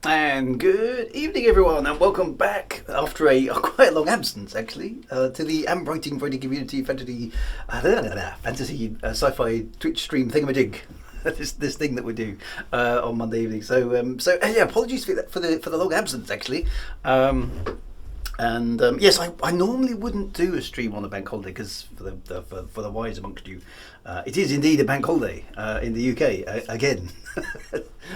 And good evening, everyone, and welcome back after a quite a long absence, actually, to the Am Writing for Any Community Fantasy Sci-Fi Twitch stream thingamajig. This thing that we do on Monday evening. So yeah, apologies for the long absence, actually. Yes, I normally wouldn't do a stream on a bank holiday because for the wise amongst you, it is indeed a bank holiday in the UK again.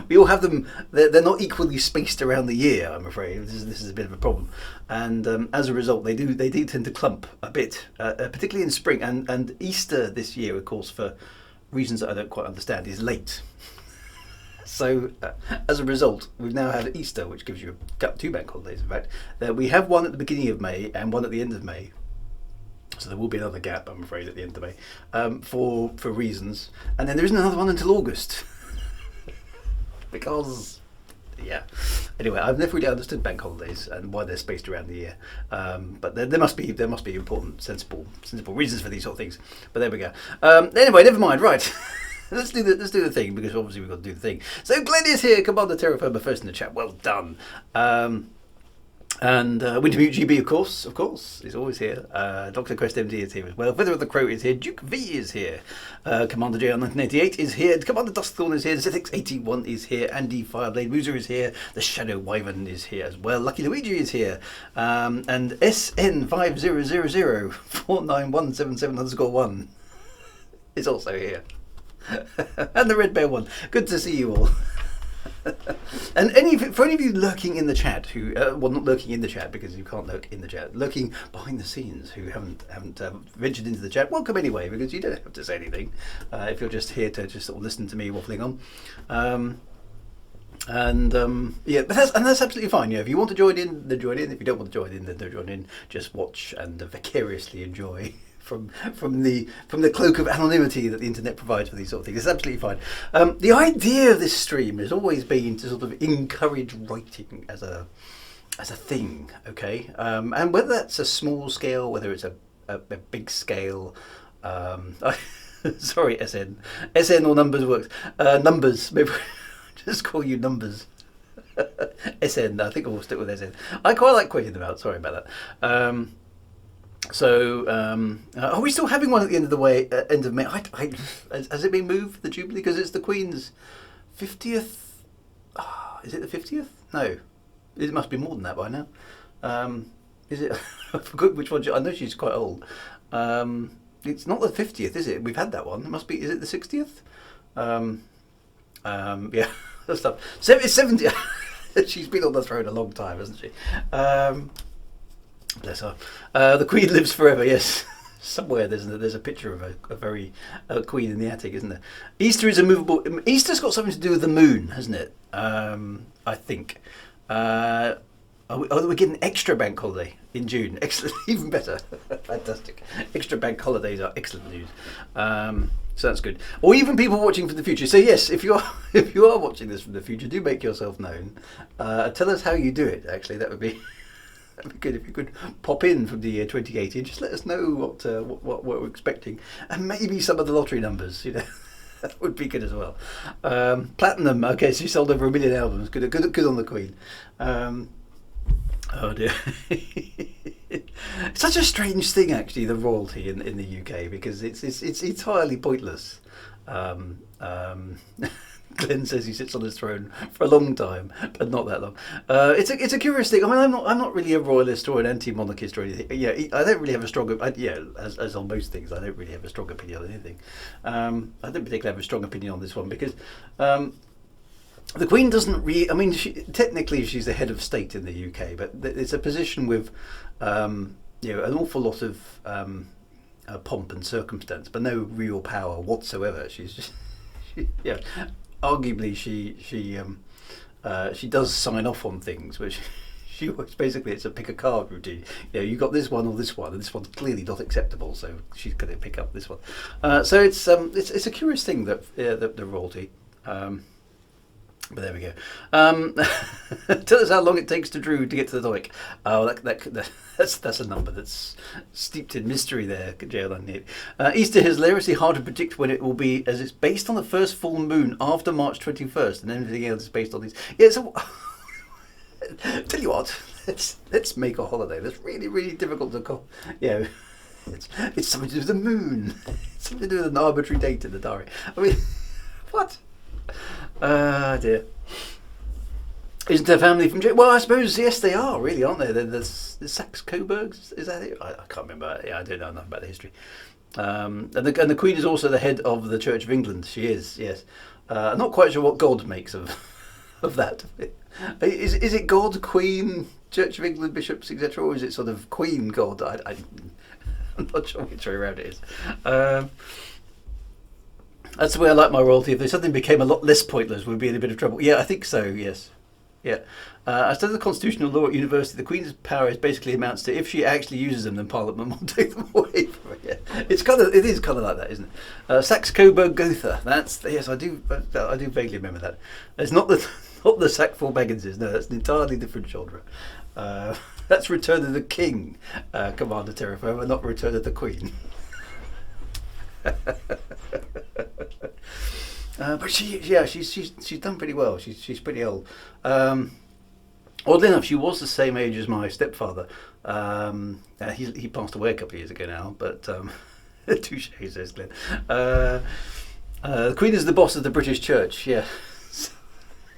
We all have them. They're not equally spaced around the year, I'm afraid. This is a bit of a problem, and as a result, they do tend to clump a bit, particularly in spring and Easter this year, of course, for reasons that I don't quite understand, is late. So, as a result, we've now had Easter, which gives you two bank holidays, in fact. We have one at the beginning of May and one at the end of May. So there will be another gap, I'm afraid, at the end of May, for reasons. And then there isn't another one until August. Because, yeah. Anyway, I've never really understood bank holidays and why they're spaced around the year. But there must be important, sensible reasons for these sort of things. But there we go. Anyway, never mind. Right. Let's do the thing, because obviously we've got to do the thing. So Glenn is here, Commander Terra Firma, first in the chat. Well done. And Wintermute GB, of course, is always here. Dr. Quest MD is here as well. Feather of the Crow is here. Duke V is here. Commander JR1988 is here. Commander Duskthorn is here. Zethix81 is here. Andy Fireblade Boozer is here. The Shadow Wyvern is here as well. Lucky Luigi is here. And SN5000491771 is also here. And the Red Bear one. Good to see you all. And for any of you lurking in the chat, who well, not lurking in the chat because you can't lurk in the chat, lurking behind the scenes, who haven't ventured into the chat, welcome anyway, because you don't have to say anything if you're just here to just sort of listen to me waffling on. Yeah, but that's absolutely fine. Yeah, if you want to join in, then join in. If you don't want to join in, then don't join in. Just watch and vicariously enjoy from the cloak of anonymity that the internet provides for these sort of things. It's absolutely fine. The idea of this stream has always been to sort of encourage writing as a thing, okay? And whether that's a small scale, whether it's a big scale, sorry, SN or numbers works. Numbers, maybe just call you numbers. SN, I think I'll stick with SN. I quite like quoting them out. Sorry about that. Are we still having one at the end of the end of May? Has it been moved, the Jubilee? Because it's the Queen's 50th. Is it the 50th? No, it must be more than that by now. Is it? I forgot which one. I know she's quite old. It's not the 50th, is it? We've had that one. It must be. Is it the 60th? Yeah, that's stuff. 70. She's been on the throne a long time, hasn't she? Bless her. The Queen lives forever, yes. Somewhere there's a picture of a very Queen in the attic, isn't there? Easter is a movable... Easter's got something to do with the moon, hasn't it? I think. We're getting an extra bank holiday in June. Excellent, even better. Fantastic. Extra bank holidays are excellent news. So that's good. Or even people watching from the future. So yes, if you are watching this from the future, do make yourself known. Tell us how you do it. Actually, that would be... That'd be good if you could pop in from the year 2018. Just let us know what we're expecting, and maybe some of the lottery numbers. You know, that would be good as well. Platinum. Okay, so you sold over 1 million albums. Good on the Queen. Oh dear. It's such a strange thing, actually, the royalty in the UK, because it's entirely pointless. Glenn says he sits on his throne for a long time, but not that long. It's a curious thing. I mean, I'm not really a royalist or an anti-monarchist or anything. Yeah, I don't really have a strong. As on most things, I don't really have a strong opinion on anything. I don't particularly have a strong opinion on this one because the Queen doesn't really. I mean, technically she's the head of state in the UK, but it's a position with an awful lot of pomp and circumstance, but no real power whatsoever. She's just arguably she does sign off on things, which she works basically. It's a pick a card routine. You got this one or this one, and this one's clearly not acceptable, so she's going to pick up this one. So it's a curious thing that the royalty. But there we go. Tell us how long it takes to Drew to get to the topic. Oh, that's a number that's steeped in mystery there, JL98. Easter is hilariously hard to predict when it will be, as it's based on the first full moon after March 21st, and everything else is based on these. Yeah, so Tell you what, let's make a holiday that's really, really difficult to call. You know, it's something to do with the moon. It's something to do with an arbitrary date in the diary. I mean, what? Dear. Isn't their family from? Well, I suppose yes, they are really, aren't they? The Saxe-Coburgs, is that it? I can't remember. Yeah, I don't know enough about the history. And the Queen is also the head of the Church of England. She is, yes. I'm not quite sure what God makes of that. Is it God, Queen, Church of England, bishops, etc., or is it sort of Queen God? I'm not sure which way around it is. That's the way I like my royalty. If something became a lot less pointless, we'd be in a bit of trouble. Yeah, I think so. Yes. Yeah. I studied the constitutional law at university. The Queen's power basically amounts to if she actually uses them, then Parliament will take them away from her. Yeah. It is kind of like that, isn't it? Saxe-Coburg-Gotha. Yes, I do vaguely remember that. It's not the Sackville-Bagginses. No, that's an entirely different genre. That's Return of the King, Commander Terraformer, not Return of the Queen. But she's done pretty well. She's pretty old. Oddly enough, she was the same age as my stepfather. He passed away a couple of years ago now, but touche, says Glenn. The Queen is the boss of the British Church. Yeah.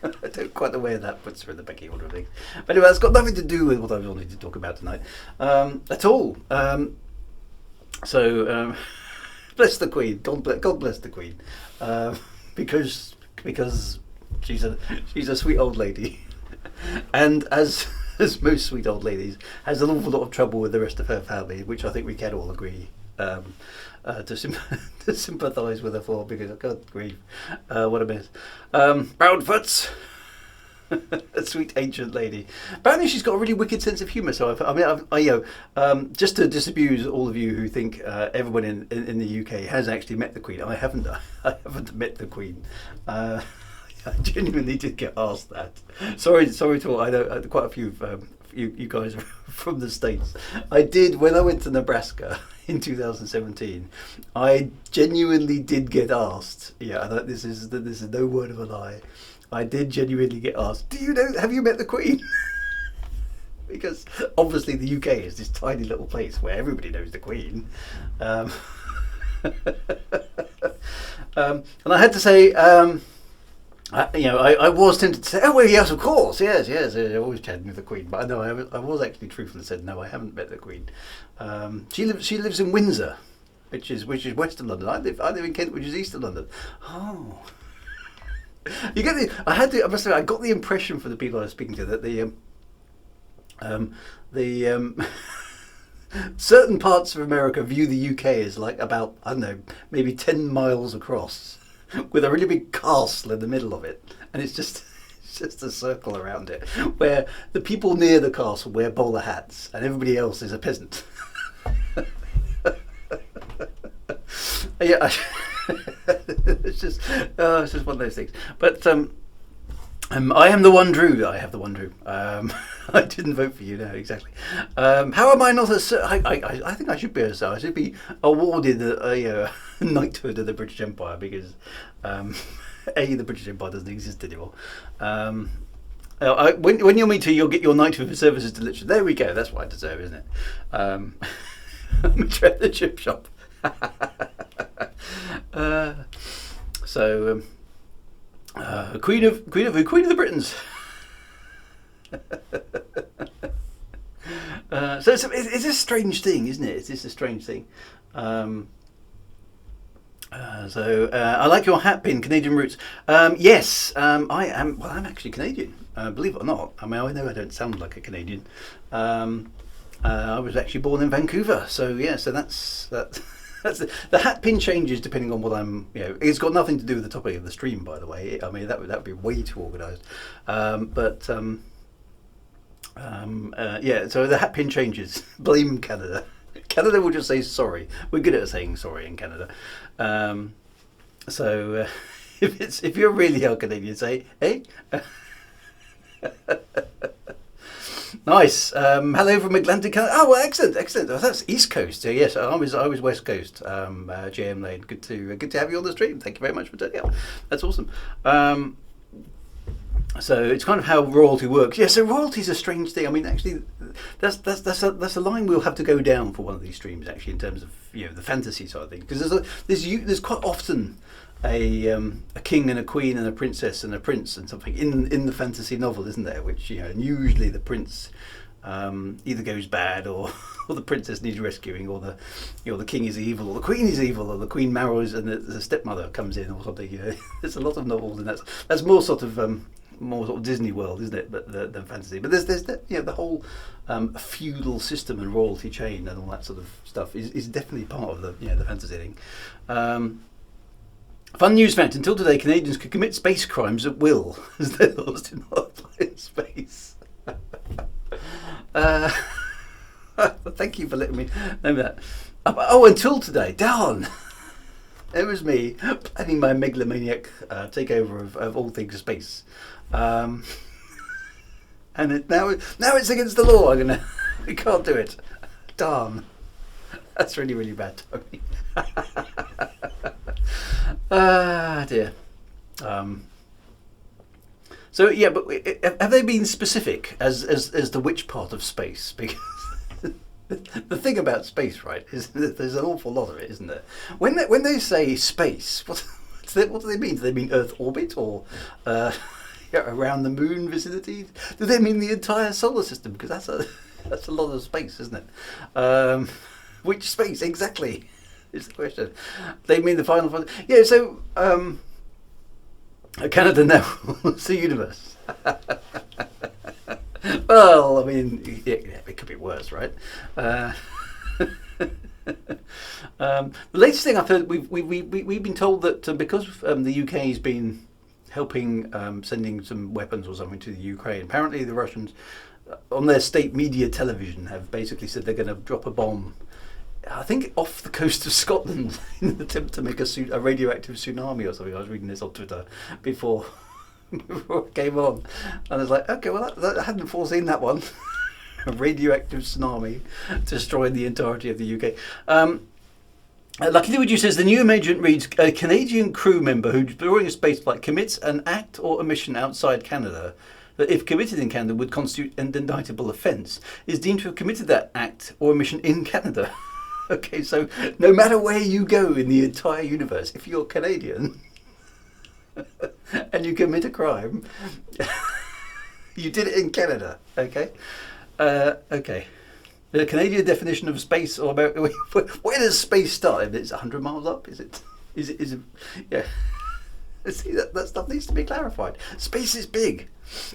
I don't quite know where that puts her in the pecking order of things. But anyway, that's got nothing to do with what I wanted to talk about tonight at all. Bless the Queen. God bless the Queen, because she's a sweet old lady, and as most sweet old ladies, has an awful lot of trouble with the rest of her family, which I think we can all agree to sympathise with her for, because God grief, what a mess. Brownfoots. A sweet ancient lady. Apparently, she's got a really wicked sense of humour. So, just to disabuse all of you who think everyone in the UK has actually met the Queen, I haven't. I haven't met the Queen. I genuinely did get asked that. Sorry to all. I know quite a few of you guys are from the States. I did when I went to Nebraska in 2017. I genuinely did get asked. Yeah, this is no word of a lie. I did genuinely get asked, have you met the Queen? Because obviously the UK is this tiny little place where everybody knows the Queen. And I had to say, I was tempted to say, oh, well, yes, of course, yes, I always chatting with the Queen. But no, I was actually truthful and said, no, I haven't met the Queen. She lives in Windsor, which is west of London. I live in Kent, which is east of London. Oh. You get I must say, I got the impression from the people I was speaking to that the certain parts of America view the UK as like about, I don't know, maybe 10 miles across, with a really big castle in the middle of it, and it's just a circle around it, where the people near the castle wear bowler hats, and everybody else is a peasant. Yeah. It's just one of those things. But I am the one Dru. I have the one Dru. I didn't vote for you. No, exactly. How am I not I think I should be I should be awarded a knighthood of the British Empire, because the British Empire doesn't exist anymore. When you're meeting, you'll get your knighthood for services to literature. There we go. That's what I deserve, isn't it? I'm at the chip shop. Queen of the Britons. So it's a strange thing, isn't it? It's a strange thing. I like your hat pin, Canadian roots. Yes, I am. Well, I'm actually Canadian. Believe it or not. I mean, I know I don't sound like a Canadian. I was actually born in Vancouver. So yeah. So that's that. The hat pin changes depending on what I'm. It's got nothing to do with the topic of the stream, by the way. I mean, that would be way too organised. So the hat pin changes. Blame Canada. Canada will just say sorry. We're good at saying sorry in Canada. If you're really a Canadian, say hey. Nice. Hello from Atlantic Canada. Oh, well, excellent. Oh, that's East Coast. Yes, I was West Coast. JM Lane. Good to have you on the stream. Thank you very much for turning up. That's awesome. So it's kind of how royalty works. Yeah, so royalty's a strange thing. I mean, actually, that's a line we'll have to go down for one of these streams. Actually, in terms of the fantasy side of things, because there's quite often a king and a queen and a princess and a prince and something in the fantasy novel, isn't there? Which and usually the prince either goes bad or or the princess needs rescuing, or the king is evil, or the queen is evil, or the queen marries and the stepmother comes in or something. There's a lot of novels, and that's more sort of Disney World, isn't it? But than fantasy. But there's the whole feudal system and royalty chain and all that sort of stuff is definitely part of the fantasy thing. Fun news fact: until today, Canadians could commit space crimes at will, as their laws do not apply in space. Thank you for letting me know that. Until today, darn. It was me planning my megalomaniac takeover of all things space, and now it's against the law. We can't do it. Darn, that's really, really bad, Tony. Dear. So yeah, but have they been specific as the which part of space? Because the thing about space, right, is that there's an awful lot of it, isn't there? When they say space, what do they mean? Do they mean Earth orbit or around the moon vicinity? Do they mean the entire solar system? Because that's a lot of space, isn't it? Which space exactly is the question. They mean the final. Yeah. So Canada now, it's the universe. Well, I mean, it could be worse, right? The latest thing I've heard, we've been told that because the UK has been helping sending some weapons or something to the Ukraine, apparently the Russians, on their state media television, have basically said they're going to drop a bomb, I think, off the coast of Scotland in an attempt to make a radioactive tsunami or something. I was reading this on Twitter before it came on, and I was like, okay, well, I hadn't foreseen that one. A radioactive tsunami destroying the entirety of the UK. Lucky Luigi says the new agent reads: a Canadian crew member who during a space flight commits an act or omission outside Canada that, if committed in Canada, would constitute an indictable offence, is deemed to have committed that act or omission in Canada. Okay, so no matter where you go in the entire universe, if you're Canadian and you commit a crime, you did it in Canada. Okay, okay. The Canadian definition of space, or about where does space start? If it's 100 miles up, is it? Yeah. See, that stuff needs to be clarified. Space is big.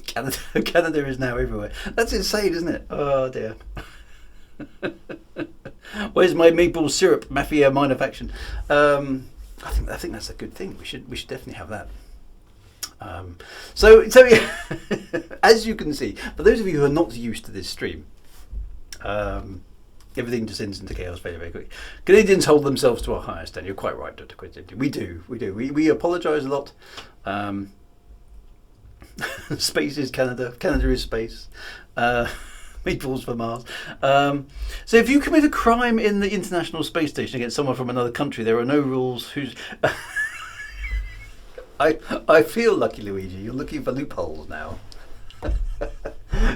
Canada is now everywhere. That's insane, isn't it? Oh dear. Where's my maple syrup mafia minor faction? I think that's a good thing. We should definitely have that. So yeah, as you can see, for those of you who are not used to this stream, everything descends into chaos very, very quickly. Canadians hold themselves to a higher standard. You're quite right, Dr. Quinton. We do. We apologise a lot. Space is Canada. Canada is space. Meatballs for Mars. So if you commit a crime in the International Space Station against someone from another country, there are no rules. I feel, Lucky Luigi, you're looking for loopholes now.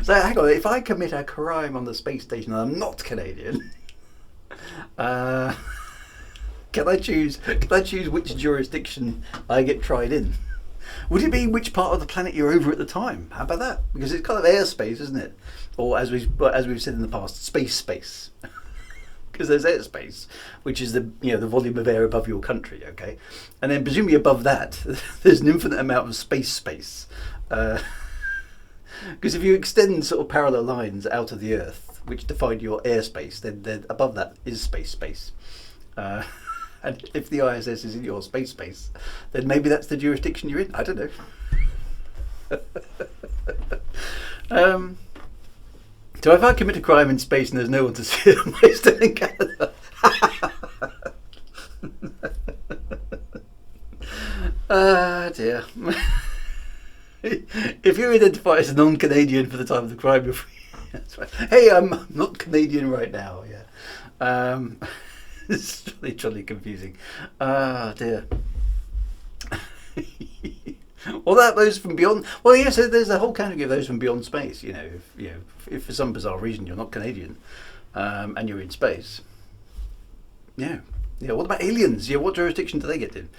So hang on, if I commit a crime on the space station and I'm not Canadian, can I choose which jurisdiction I get tried in? Would it be which part of the planet you're over at the time? How about that? Because it's kind of airspace, isn't it? Or as we've said in the past, space. Because there's airspace, which is the volume of air above your country, okay? And then presumably above that, there's an infinite amount of space. Because if you extend sort of parallel lines out of the Earth, which define your airspace, then above that is space. And if the ISS is in your space, then maybe that's the jurisdiction you're in. I don't know. So if I commit a crime in space and there's no one to see it, I'm still in Canada. Dear. If you identify as a non-Canadian for the time of the crime, you're free. That's right. Hey, I'm not Canadian right now. Yeah. It's really confusing. Dear. Well, that those from beyond. Well, yeah. So there's a whole category of those from beyond space. If for some bizarre reason you're not Canadian, and you're in space. Yeah. Yeah. What about aliens? Yeah. What jurisdiction do they get in?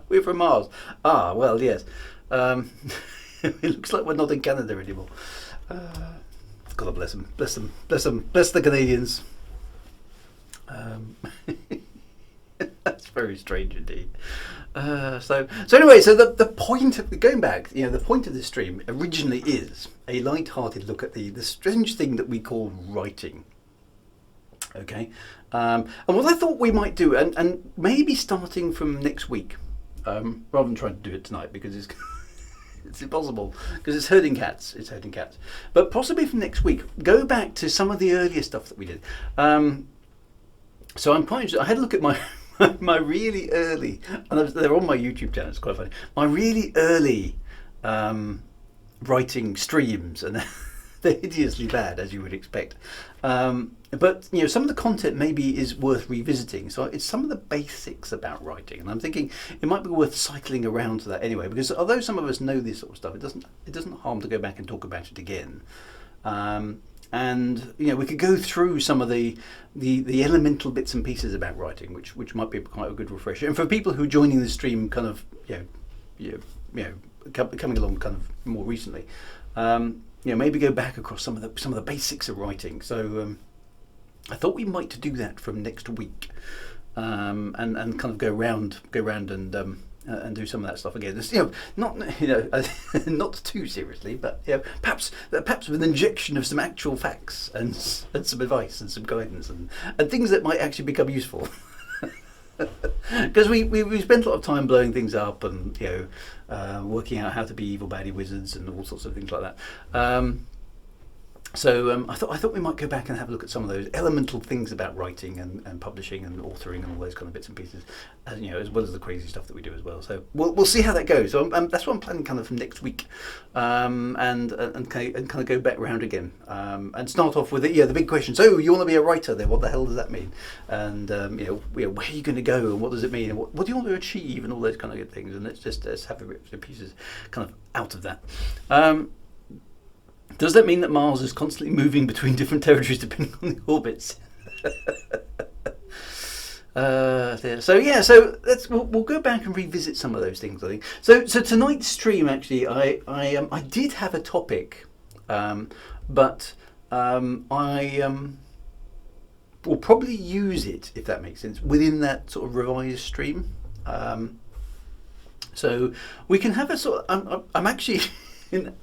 We're from Mars. Ah, well, yes. It looks like we're not in Canada anymore. God bless them. Bless them. Bless them. Bless the Canadians. That's very strange indeed. So anyway, so the point of going back, the point of this stream originally is a light-hearted look at the strange thing that we call writing. Okay, and what I thought we might do, and maybe starting from next week, rather than trying to do it tonight because it's it's impossible because it's herding cats. But possibly from next week, go back to some of the earlier stuff that we did. So I'm quite interested. I had a look at my my really early, and they're on my YouTube channel. It's quite funny. My really early writing streams, and they're hideously bad, as you would expect. But some of the content maybe is worth revisiting. So it's some of the basics about writing, and I'm thinking it might be worth cycling around to that anyway. Because although some of us know this sort of stuff, it doesn't harm to go back and talk about it again. And we could go through some of the elemental bits and pieces about writing, which might be quite a good refresher. And for people who are joining the stream, kind of coming along kind of more recently, maybe go back across some of the basics of writing. So I thought we might do that from next week, and kind of go round and do some of that stuff again. Just, not not too seriously, but perhaps with an injection of some actual facts and some advice and some guidance and things that might actually become useful. Because we spent a lot of time blowing things up and working out how to be evil baddie wizards and all sorts of things like that. So I thought we might go back and have a look at some of those elemental things about writing and publishing and authoring and all those kind of bits and pieces, as well as the crazy stuff that we do as well. So we'll see how that goes. So that's what I'm planning kind of from next week, and kind of go back round again, and start off with the big question. So you want to be a writer? Then what the hell does that mean? And where are you going to go? And what does it mean? And what do you want to achieve? And all those kind of good things. And let's have a bit of pieces kind of out of that. Does that mean that Mars is constantly moving between different territories depending on the orbits? So we'll go back and revisit some of those things, I think. So tonight's stream, actually, I did have a topic, but I will probably use it, if that makes sense, within that sort of revised stream. So we can have a sort of, I'm actually.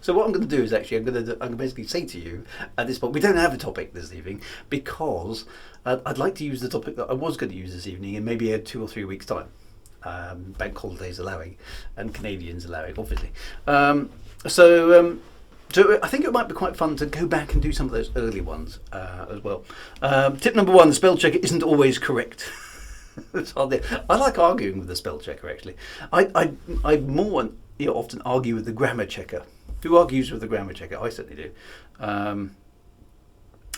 So what I'm going to do is actually I'm going to basically say to you at this point, we don't have a topic this evening because I'd like to use the topic that I was going to use this evening in maybe 2 or 3 weeks' time, bank holidays allowing and Canadians allowing, obviously. So I think it might be quite fun to go back and do some of those early ones as well. Tip number 1: the spell checker isn't always correct. I like arguing with the spell checker, actually. I more often argue with the grammar checker. Who argues with the grammar checker? I certainly do. And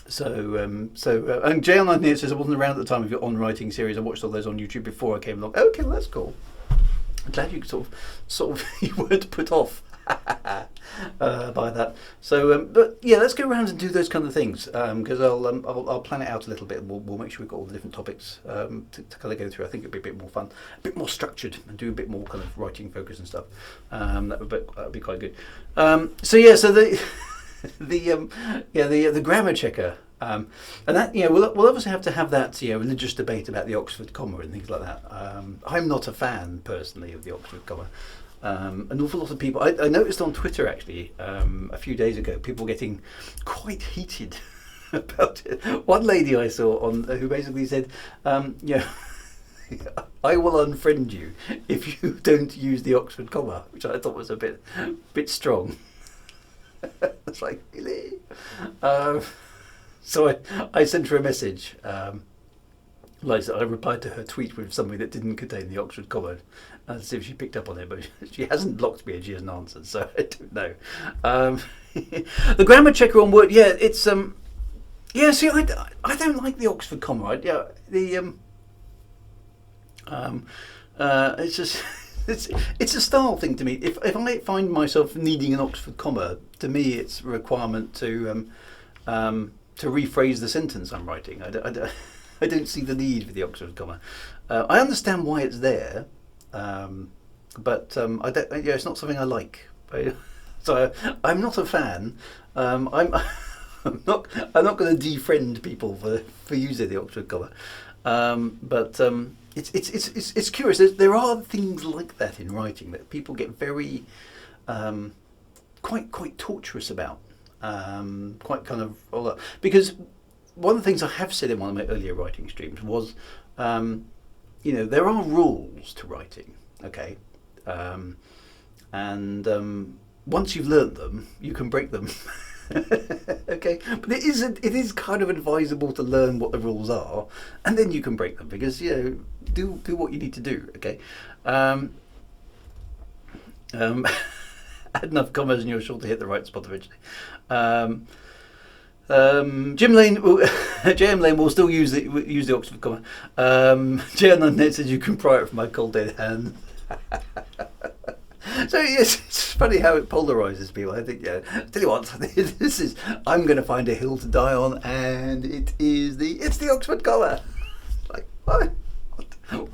JL98 says I wasn't around at the time of your on writing series. I watched all those on YouTube before I came along. Okay, well, that's cool. I'm glad you sort of you weren't put off by that. So, but yeah, let's go around and do those kind of things because I'll plan it out a little bit. We'll make sure we've got all the different topics to kind of go through. I think it'll be a bit more fun, a bit more structured, and do a bit more kind of writing focus and stuff. That would be quite good. So the grammar checker. And that we'll obviously have to have that religious debate about the Oxford comma and things like that. I'm not a fan personally of the Oxford comma. An awful lot of people I noticed on Twitter actually a few days ago, people getting quite heated about it. One lady I saw on who basically said, I will unfriend you if you don't use the Oxford comma, which I thought was a bit strong. It's like, really? So I sent her a message. I replied to her tweet with something that didn't contain the Oxford comma, and see if she picked up on it, but she hasn't blocked me and she hasn't answered, so I don't know. The grammar checker on Word, it's see, I don't like the Oxford comma. It's just it's a style thing to me. If I find myself needing an Oxford comma, to me it's a requirement to rephrase the sentence I'm writing. I don't see the need for the Oxford comma. I understand why it's there, but I don't. Yeah, it's not something I like. So I'm not a fan. I'm not going to defriend people for using the Oxford comma. But it's curious. There are things like that in writing that people get very quite torturous about. Quite kind of all that. Because one of the things I have said in one of my earlier writing streams was, there are rules to writing. Okay, and once you've learnt them, you can break them. Okay, but it is kind of advisable to learn what the rules are, and then you can break them, because do what you need to do. Okay, add enough commas and you're sure to hit the right spot eventually. JM Lane will still use the Oxford comma. JN says you can pry it from my cold dead hand. So yes, it's funny how it polarises people. I think, tell you what, this is, I'm going to find a hill to die on, and it's the Oxford comma. Like, why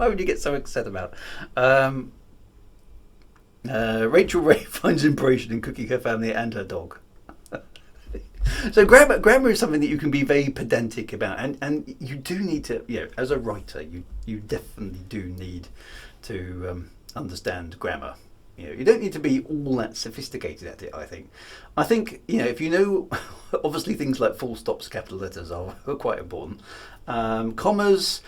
would you get so upset about it? Rachel Ray finds inspiration in cooking her family and her dog. So grammar is something that you can be very pedantic about, and you do need to, as a writer, you definitely do need to understand grammar. You don't need to be all that sophisticated at it. I think if you know, obviously things like full stops, capital letters are quite important. Commas,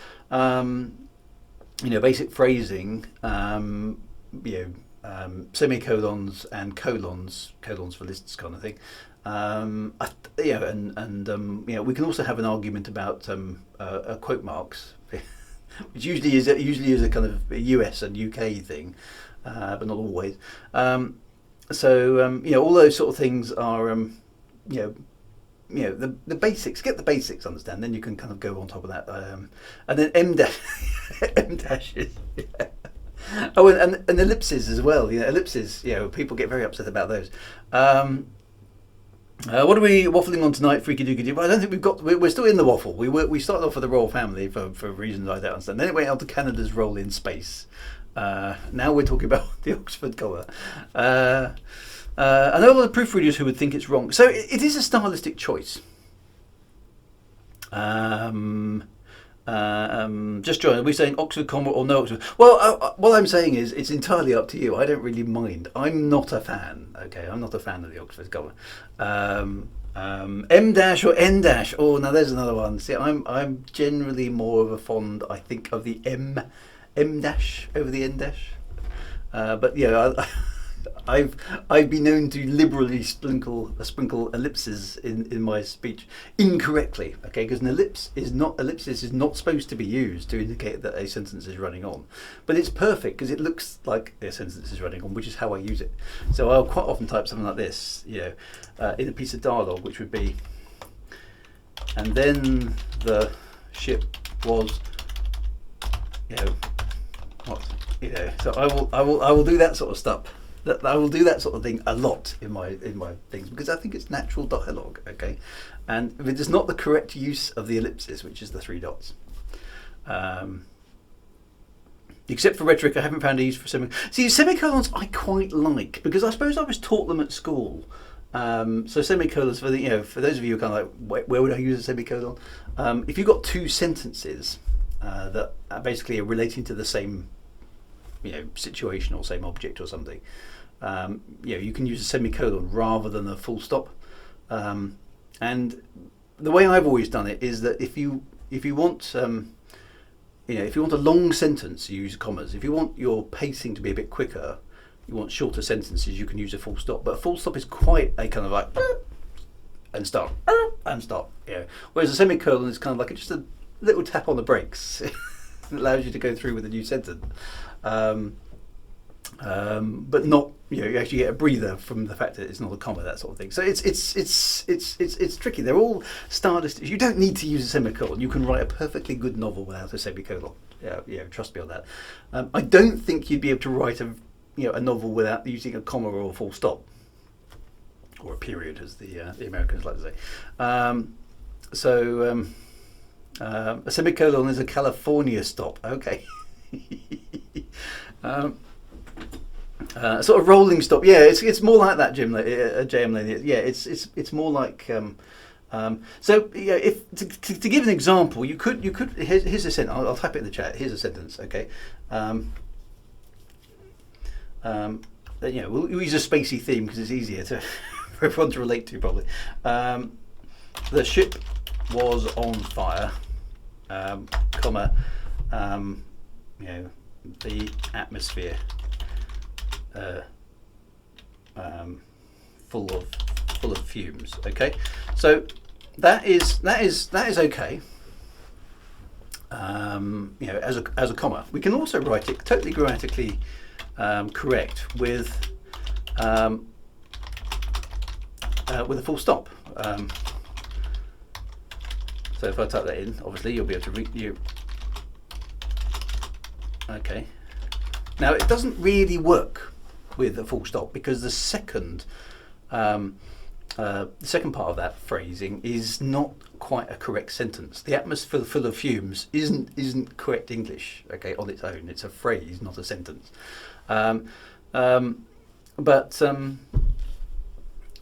basic phrasing, semicolons and colons for lists, kind of thing. We can also have an argument about quote marks, which usually is a kind of US and UK thing. But not always. All those sort of things are, the basics. Get the basics, understand. Then you can kind of go on top of that. And then M dashes. Yeah. Oh, and ellipses as well. Ellipses. People get very upset about those. What are we waffling on tonight, freaky dooky doo? Well, I don't think we're still in the waffle. We started off with the royal family for reasons I don't understand. Then it went on to Canada's role in space. Now we're talking about the Oxford comma. I know a lot of proofreaders who would think it's wrong. So it is a stylistic choice. Just join. Are we saying Oxford comma or no Oxford? Well, what I'm saying is it's entirely up to you. I don't really mind. I'm not a fan. Okay, I'm not a fan of the Oxford comma. M dash or N dash. Oh, now there's another one. See, I'm generally more of a fond, I think, of the M dash over the N dash. But I've been known to liberally sprinkle ellipses in my speech incorrectly. Okay, because an ellipsis is not supposed to be used to indicate that a sentence is running on, but it's perfect because it looks like a sentence is running on, which is how I use it. So I'll quite often type something like this, in a piece of dialogue, which would be, and then the ship was, So I will do that sort of stuff. I will do that sort of thing a lot in my things, because I think it's natural dialogue. Okay, and if it is not the correct use of the ellipsis, which is the three dots. Except for rhetoric, I haven't found a use for semicolons. See, semicolons I quite like, because I suppose I was taught them at school. So semicolons, for those of you who are kind of like, where would I use a semicolon? If you've got two sentences that basically are relating to the same situation or same object or something, you can use a semicolon rather than a full stop. And the way I've always done it is that if you want if you want a long sentence, you use commas. If you want your pacing to be a bit quicker, you want shorter sentences, you can use a full stop. But a full stop is quite a kind of like and start and stop. Whereas a semicolon is kind of like just a little tap on the brakes. It allows you to go through with a new sentence. But not you actually get a breather from the fact that it's not a comma, that sort of thing. So it's tricky. They're all stylistic. You don't need to use a semicolon. You can write a perfectly good novel without a semicolon. Trust me on that. I don't think you'd be able to write a novel without using a comma or a full stop, or a period, as the Americans like to say. A semicolon is a California stop. Okay. A sort of rolling stop. Yeah, it's more like that, JM Lane. Yeah, it's more like. If to give an example, you could here's a sentence. I'll type it in the chat. Here's a sentence. Okay. We'll use a spacey theme because it's easier for everyone to relate to, probably. The ship was on fire, comma, the atmosphere full of fumes. Okay, so that is okay. As a comma. We can also write it totally grammatically correct with a full stop. So if I type that in, obviously you'll be able to read you. Okay. Now it doesn't really work with a full stop because the second part of that phrasing is not quite a correct sentence. The atmosphere full of fumes isn't correct English. Okay, on its own, it's a phrase, not a sentence. But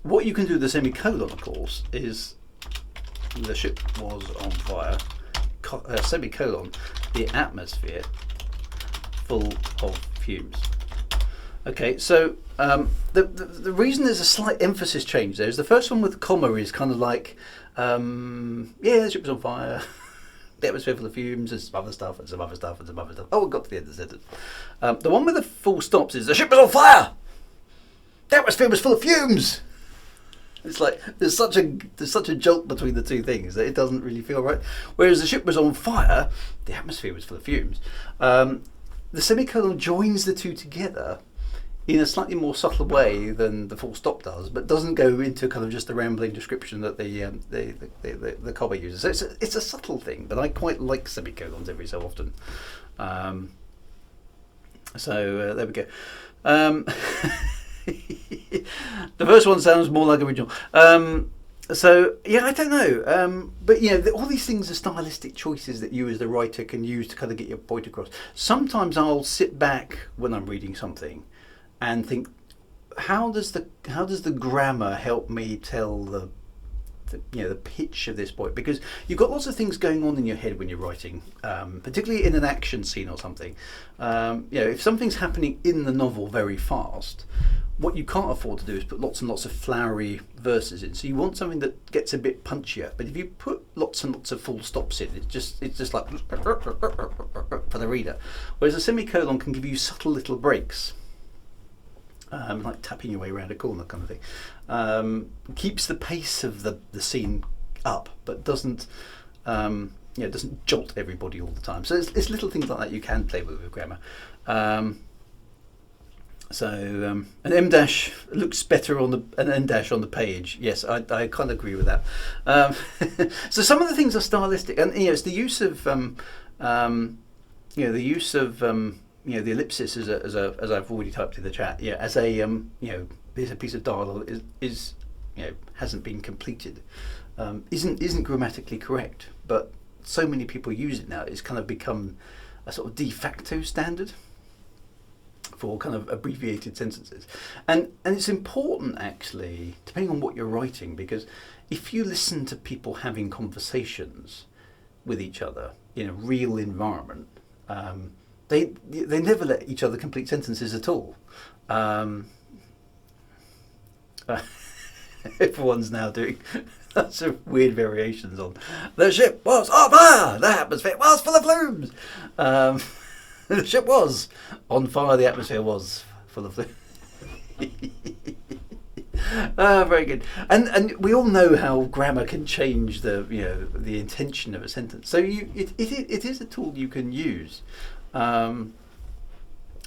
what you can do with the semicolon, of course, is the ship was on fire, semicolon, the atmosphere full of fumes. Okay, so the reason there's a slight emphasis change there is the first one with the comma is kind of like, the ship was on fire, the atmosphere full of fumes, and some other stuff, and some other stuff, and some other stuff. Oh, we got to the end of the sentence. The one with the full stops is, the ship was on fire! The atmosphere was full of fumes! It's like there's such a jolt between the two things that it doesn't really feel right. Whereas the ship was on fire, the atmosphere was full of fumes. The semicolon joins the two together in a slightly more subtle way than the full stop does, but doesn't go into kind of just the rambling description that the comma uses. So it's a subtle thing, but I quite like semicolons every so often. There we go. The first one sounds more like original. I don't know. But all these things are stylistic choices that you as the writer can use to kind of get your point across. Sometimes I'll sit back when I'm reading something and think, how does the grammar help me tell the pitch of this point? Because you've got lots of things going on in your head when you're writing, particularly in an action scene or something. If something's happening in the novel very fast, what you can't afford to do is put lots and lots of flowery verses in. So you want something that gets a bit punchier. But if you put lots and lots of full stops in, it's just like for the reader. Whereas a semicolon can give you subtle little breaks. Like tapping your way around a corner kind of thing. Keeps the pace of the scene up, but doesn't jolt everybody all the time. So it's little things like that you can play with grammar. An M dash looks better on an N dash on the page. Yes, I kind of agree with that. So some of the things are stylistic, and it's the use of the ellipsis as I've already typed in the chat. Yeah, as a there's a piece of dialogue is hasn't been completed, isn't grammatically correct, but so many people use it now. It's kind of become a sort of de facto standard for kind of abbreviated sentences, and it's important actually, depending on what you're writing, because if you listen to people having conversations with each other in a real environment, they never let each other complete sentences at all. Everyone's now doing lots of weird variations on the ship was on fire, the atmosphere was full of flumes. The ship was on fire, the atmosphere was full of flumes. Very good. And we all know how grammar can change the intention of a sentence. So it is a tool you can use.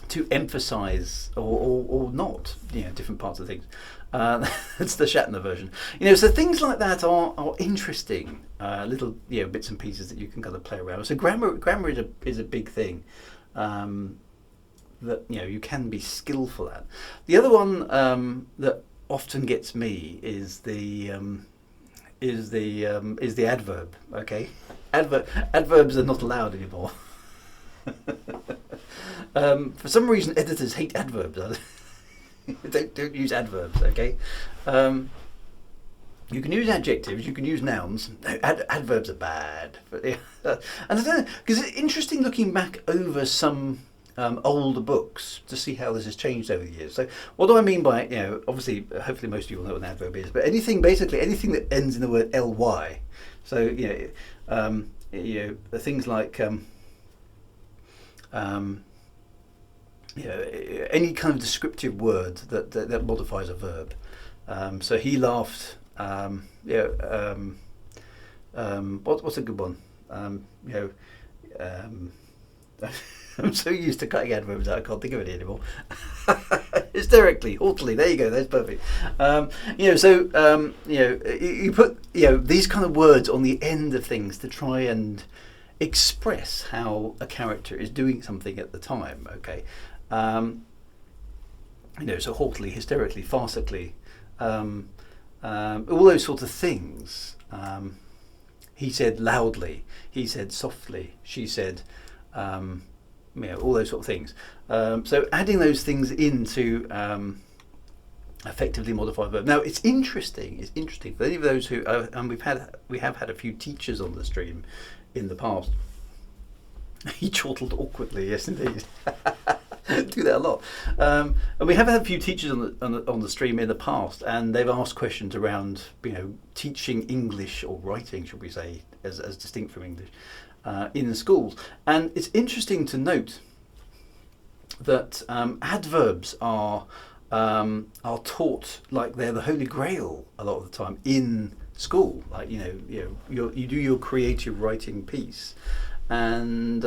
to emphasise or not, different parts of things. That's the Shatner version. So things like that are interesting, little bits and pieces that you can kind of play around with. So grammar is a big thing that you can be skillful at. The other one that often gets me is the adverb. Okay, adverbs are not allowed anymore. For some reason, editors hate adverbs. Don't use adverbs. Okay, you can use adjectives, you can use nouns. No, adverbs are bad. But, and I don't know, because it's interesting looking back over some older books to see how this has changed over the years. So what do I mean by, obviously, hopefully most of you will know what an adverb is, but basically anything that ends in the word ly. So, things like, any kind of descriptive word that modifies a verb. So he laughed, what's a good one? I'm so used to cutting adverbs out, I can't think of it anymore. Hysterically, haughtily, there you go, that's perfect. You put these kind of words on the end of things to try and express how a character is doing something at the time. Okay, so haughtily, hysterically, farcically, all those sorts of things. He said loudly, he said softly, she said. All those sort of things. So adding those things into effectively modify verb. Now it's interesting for any of those who and we have had a few teachers on the stream in the past. He chortled awkwardly, yes indeed. Do that a lot. And we have had a few teachers on the stream in the past, and they've asked questions around teaching English, or writing, should we say, as distinct from English. In the schools, and it's interesting to note that adverbs are taught like they're the holy grail a lot of the time in school. Like you do your creative writing piece, and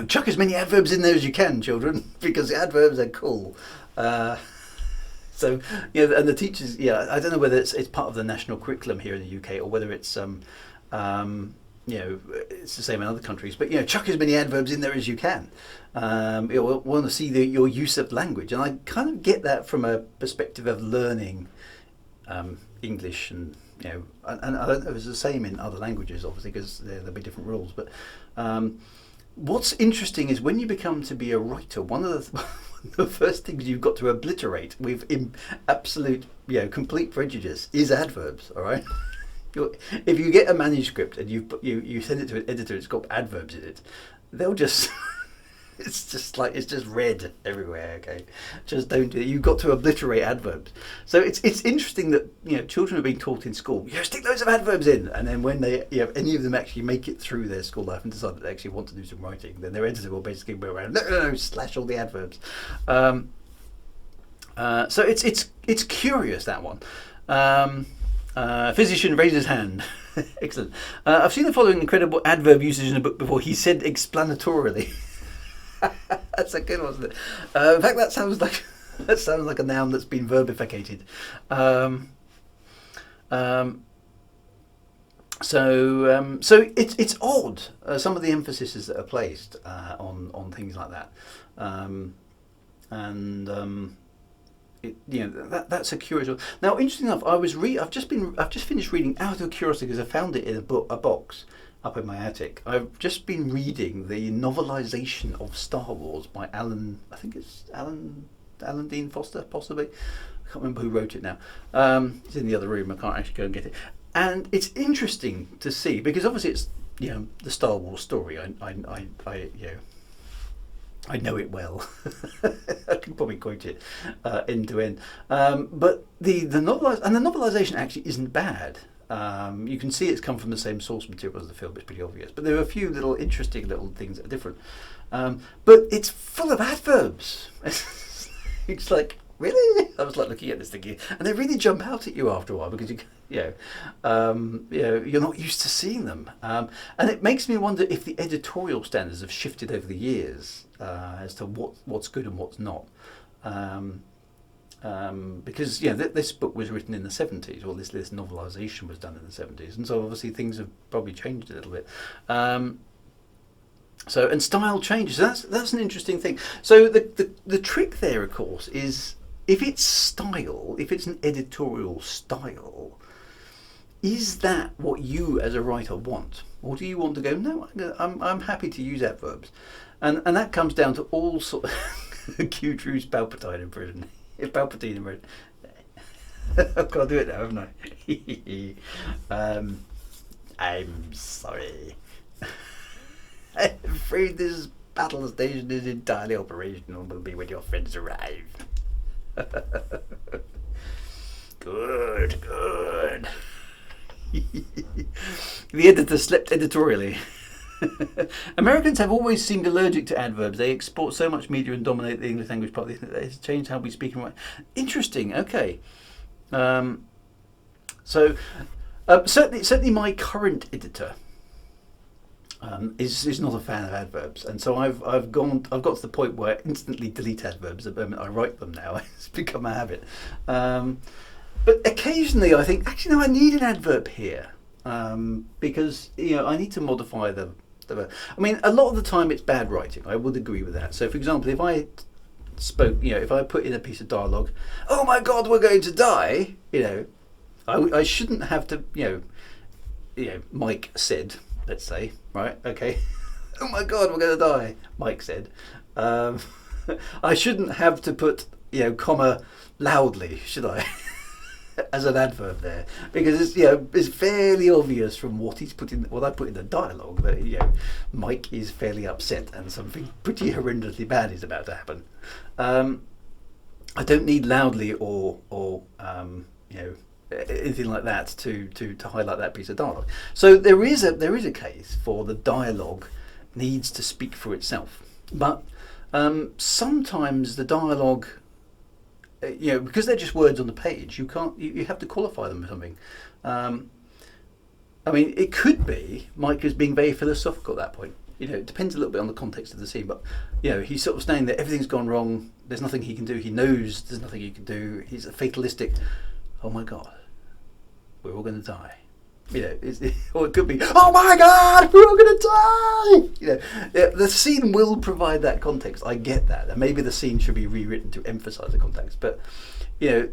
chuck as many adverbs in there as you can, children, because the adverbs are cool. So and the teachers, I don't know whether it's part of the national curriculum here in the UK or whether it's it's the same in other countries, but chuck as many adverbs in there as you can. You want to see your use of language, and I kind of get that from a perspective of learning English, and and I don't know if it's the same in other languages, obviously, because there'll be different rules. But what's interesting is when you become to be a writer, one of the first things you've got to obliterate with absolute complete prejudice is adverbs. All right. If you get a manuscript and you send it to an editor, it's got adverbs in it, they'll just it's just red everywhere. Okay, just don't do it. You've got to obliterate adverbs. So it's interesting that children are being taught in school, stick loads of adverbs in, and then when they any of them actually make it through their school life and decide that they actually want to do some writing, then their editor will basically go around no slash all the adverbs. So it's curious, that one. Physician raised his hand. Excellent. I've seen the following incredible adverb usage in a book before. He said explanatorily. That's a good one, isn't it? In fact, that sounds like a noun that's been verbificated. So it's odd, some of the emphases that are placed on things like that, that's a curious one. Now, interesting enough, I've just finished reading out of curiosity because I found it in a box up in my attic. I've just been reading the novelisation of Star Wars by Alan Dean Foster, possibly. I can't remember who wrote it now. It's in the other room. I can't actually go and get it. And it's interesting to see because obviously it's the Star Wars story. I know it well. I can probably quote it end to end. But the novelisation actually isn't bad. You can see it's come from the same source material as the film. It's pretty obvious. But there are a few interesting little things that are different. But it's full of adverbs. It's like really? I was like looking at this thinking, and they really jump out at you after a while because you're not used to seeing them, and it makes me wonder if the editorial standards have shifted over the years as to what's good and what's not. Because this book was written in the 70s, or this novelisation was done in the 70s, and so obviously things have probably changed a little bit. And style changes. That's an interesting thing. So the trick there, of course, is if it's style, if it's an editorial style, is that what you as a writer want, or do you want to go, no, I'm happy to use adverbs, and that comes down to all sort of Q Drew's Palpatine in prison. Palpatine in prison. I've got to do it now, haven't I? I'm sorry. I'm afraid this battle station is entirely operational. Will be when your friends arrive. Good. The editor slept editorially. Americans have always seemed allergic to adverbs. They export so much media and dominate the English language part. It's changed how we speak and write. Interesting. Okay. Certainly my current editor is not a fan of adverbs, and so I've got to the point where I instantly delete adverbs the moment I write them now. It's become a habit. But occasionally I think, actually no, I need an adverb here, because I need to modify the verb. I mean, a lot of the time it's bad writing. I would agree with that. So for example, if I spoke, if I put in a piece of dialogue, oh my God, we're going to die, I shouldn't have to, Mike said, let's say, right? Okay. Oh my God, we're going to die, Mike said. I shouldn't have to put, comma loudly, should I? As an adverb there, because it's fairly obvious from what I put in the dialogue that Mike is fairly upset and something pretty horrendously bad is about to happen. I don't need loudly or anything like that to highlight that piece of dialogue. So there is a case for the dialogue needs to speak for itself, but sometimes the dialogue, because they're just words on the page, you have to qualify them with something. I mean, it could be Mike is being very philosophical at that point. It depends a little bit on the context of the scene, but he's sort of saying that everything's gone wrong. There's nothing he can do. He knows there's nothing he can do. He's a fatalistic. Oh my God, we're all going to die. Or it could be, oh my God, we're all going to die. The scene will provide that context. I get that, and maybe the scene should be rewritten to emphasise the context. But he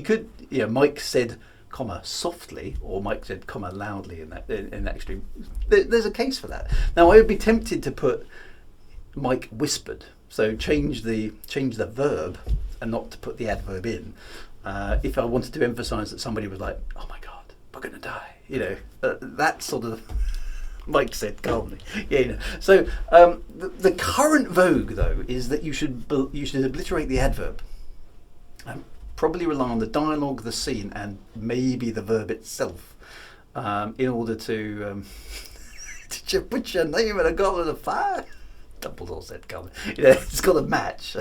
could. Mike said, comma softly, or Mike said, comma loudly in that extreme. There's a case for that. Now I would be tempted to put Mike whispered, so change the verb and not to put the adverb in. If I wanted to emphasise that somebody was like, oh my God, we're going to die, that sort of, Mike said calmly. So the current vogue, though, is that you should obliterate the adverb and probably rely on the dialogue, the scene, and maybe the verb itself in order to did you put your name in a goblet of fire? Dumbledore said calmly. It's got to match.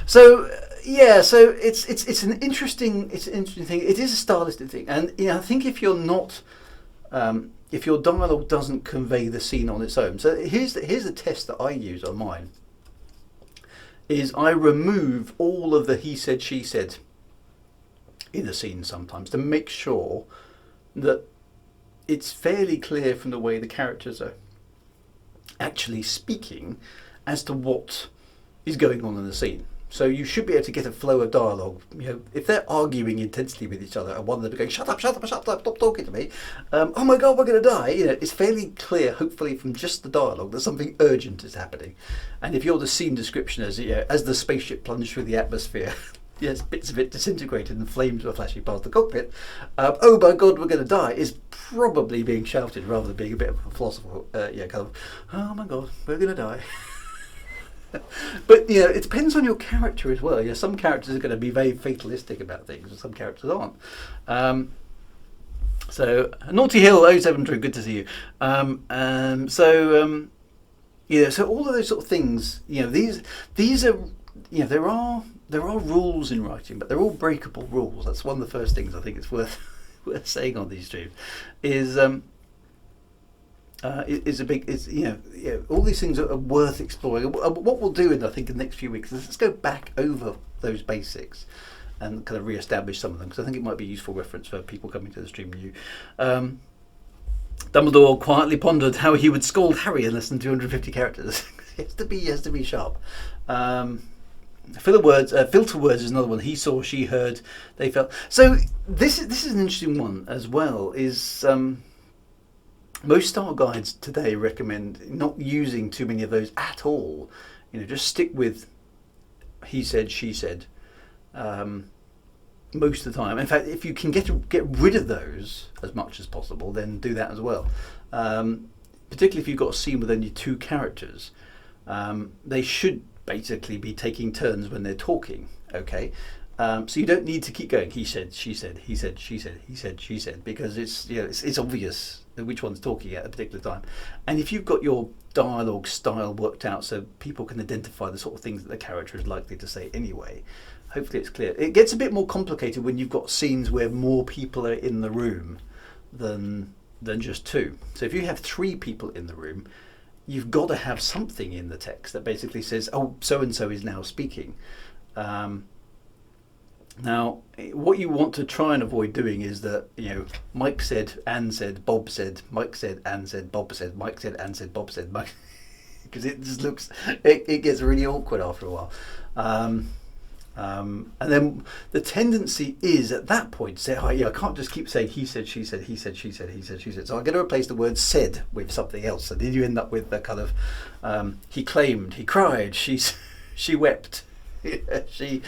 So it's an interesting thing. It is a stylistic thing, and I think if you're not, if your dialogue doesn't convey the scene on its own. So here's the test that I use on mine. Is I remove all of the he said, she said in a scene sometimes to make sure that it's fairly clear from the way the characters are actually speaking as to what is going on in the scene. So you should be able to get a flow of dialogue. If they're arguing intensely with each other and one of them is going, shut up, stop talking to me. Oh my God, we're going to die. It's fairly clear, hopefully from just the dialogue, that something urgent is happening. And if you're the scene description as the spaceship plunged through the atmosphere, yes, bits of it disintegrated and flames were flashing past the cockpit. Oh my God, we're going to die is probably being shouted rather than being a bit of a philosophical, kind of, oh my God, we're going to die. But it depends on your character as well. Some characters are going to be very fatalistic about things, and some characters aren't. So Naughty Hill 07 Drew, good to see you. Yeah, so all of those sort of things, these are, there are rules in writing, but they're all breakable rules. That's one of the first things I think it's worth worth saying on these streams, is is a big is all these things are worth exploring. What we'll do in I think in the next few weeks is let's go back over those basics and kind of re-establish some of them, because I think it might be a useful reference for people coming to the stream new. Dumbledore quietly pondered how he would scold Harry in less than 250 characters. He has to be sharp. Filter words is another one. He saw, she heard, they felt. So this is an interesting one as well. Is most style guides today recommend not using too many of those at all. Just stick with he said, she said. Most of the time. In fact, if you can get rid of those as much as possible, then do that as well. Particularly if you've got a scene with only two characters, they should basically be taking turns when they're talking. Okay, so you don't need to keep going. He said, she said, he said, she said, he said, she said, because it's obvious which one's talking at a particular time. And if you've got your dialogue style worked out so people can identify the sort of things that the character is likely to say anyway, hopefully it's clear. It gets a bit more complicated when you've got scenes where more people are in the room than just two. So if you have three people in the room, you've got to have something in the text that basically says, oh, so-and-so is now speaking. Now, what you want to try and avoid doing is that, Mike said, Anne said, Bob said, Mike said, Anne said, Bob said, Mike said, Anne said, Bob said, Mike, because it just looks, it gets really awkward after a while. And then the tendency is at that point to say, I can't just keep saying he said, she said, he said, she said, he said, she said. So I'm going to replace the word said with something else. And then you end up with the kind of, he claimed, he cried, she wept, she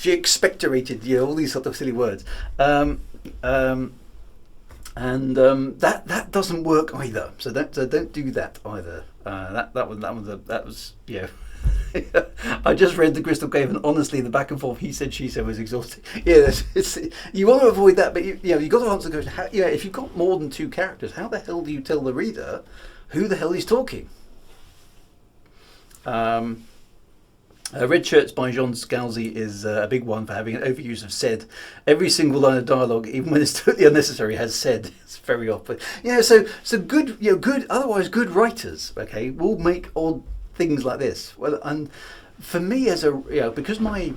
expectorated, all these sort of silly words. And that doesn't work either. So don't do that either. That was I just read The Crystal Cave, and honestly, the back and forth he said, she said was exhausting. You want to avoid that, but you've got to answer the question. If you've got more than two characters, how the hell do you tell the reader who the hell is talking? Red Shirts by Jean Scalzi is a big one for having an overuse of said. Every single line of dialogue, even when it's totally unnecessary, has said. It's very often. So good. Otherwise, good writers, will make odd things like this. Well, and for me, as because my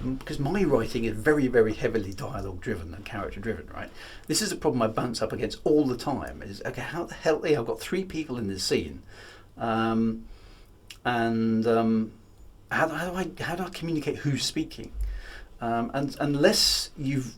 writing is very, very heavily dialogue driven and character driven, right? This is a problem I bounce up against all the time. Is how the hell? I've got three people in this scene, and how do I communicate who's speaking? And unless you've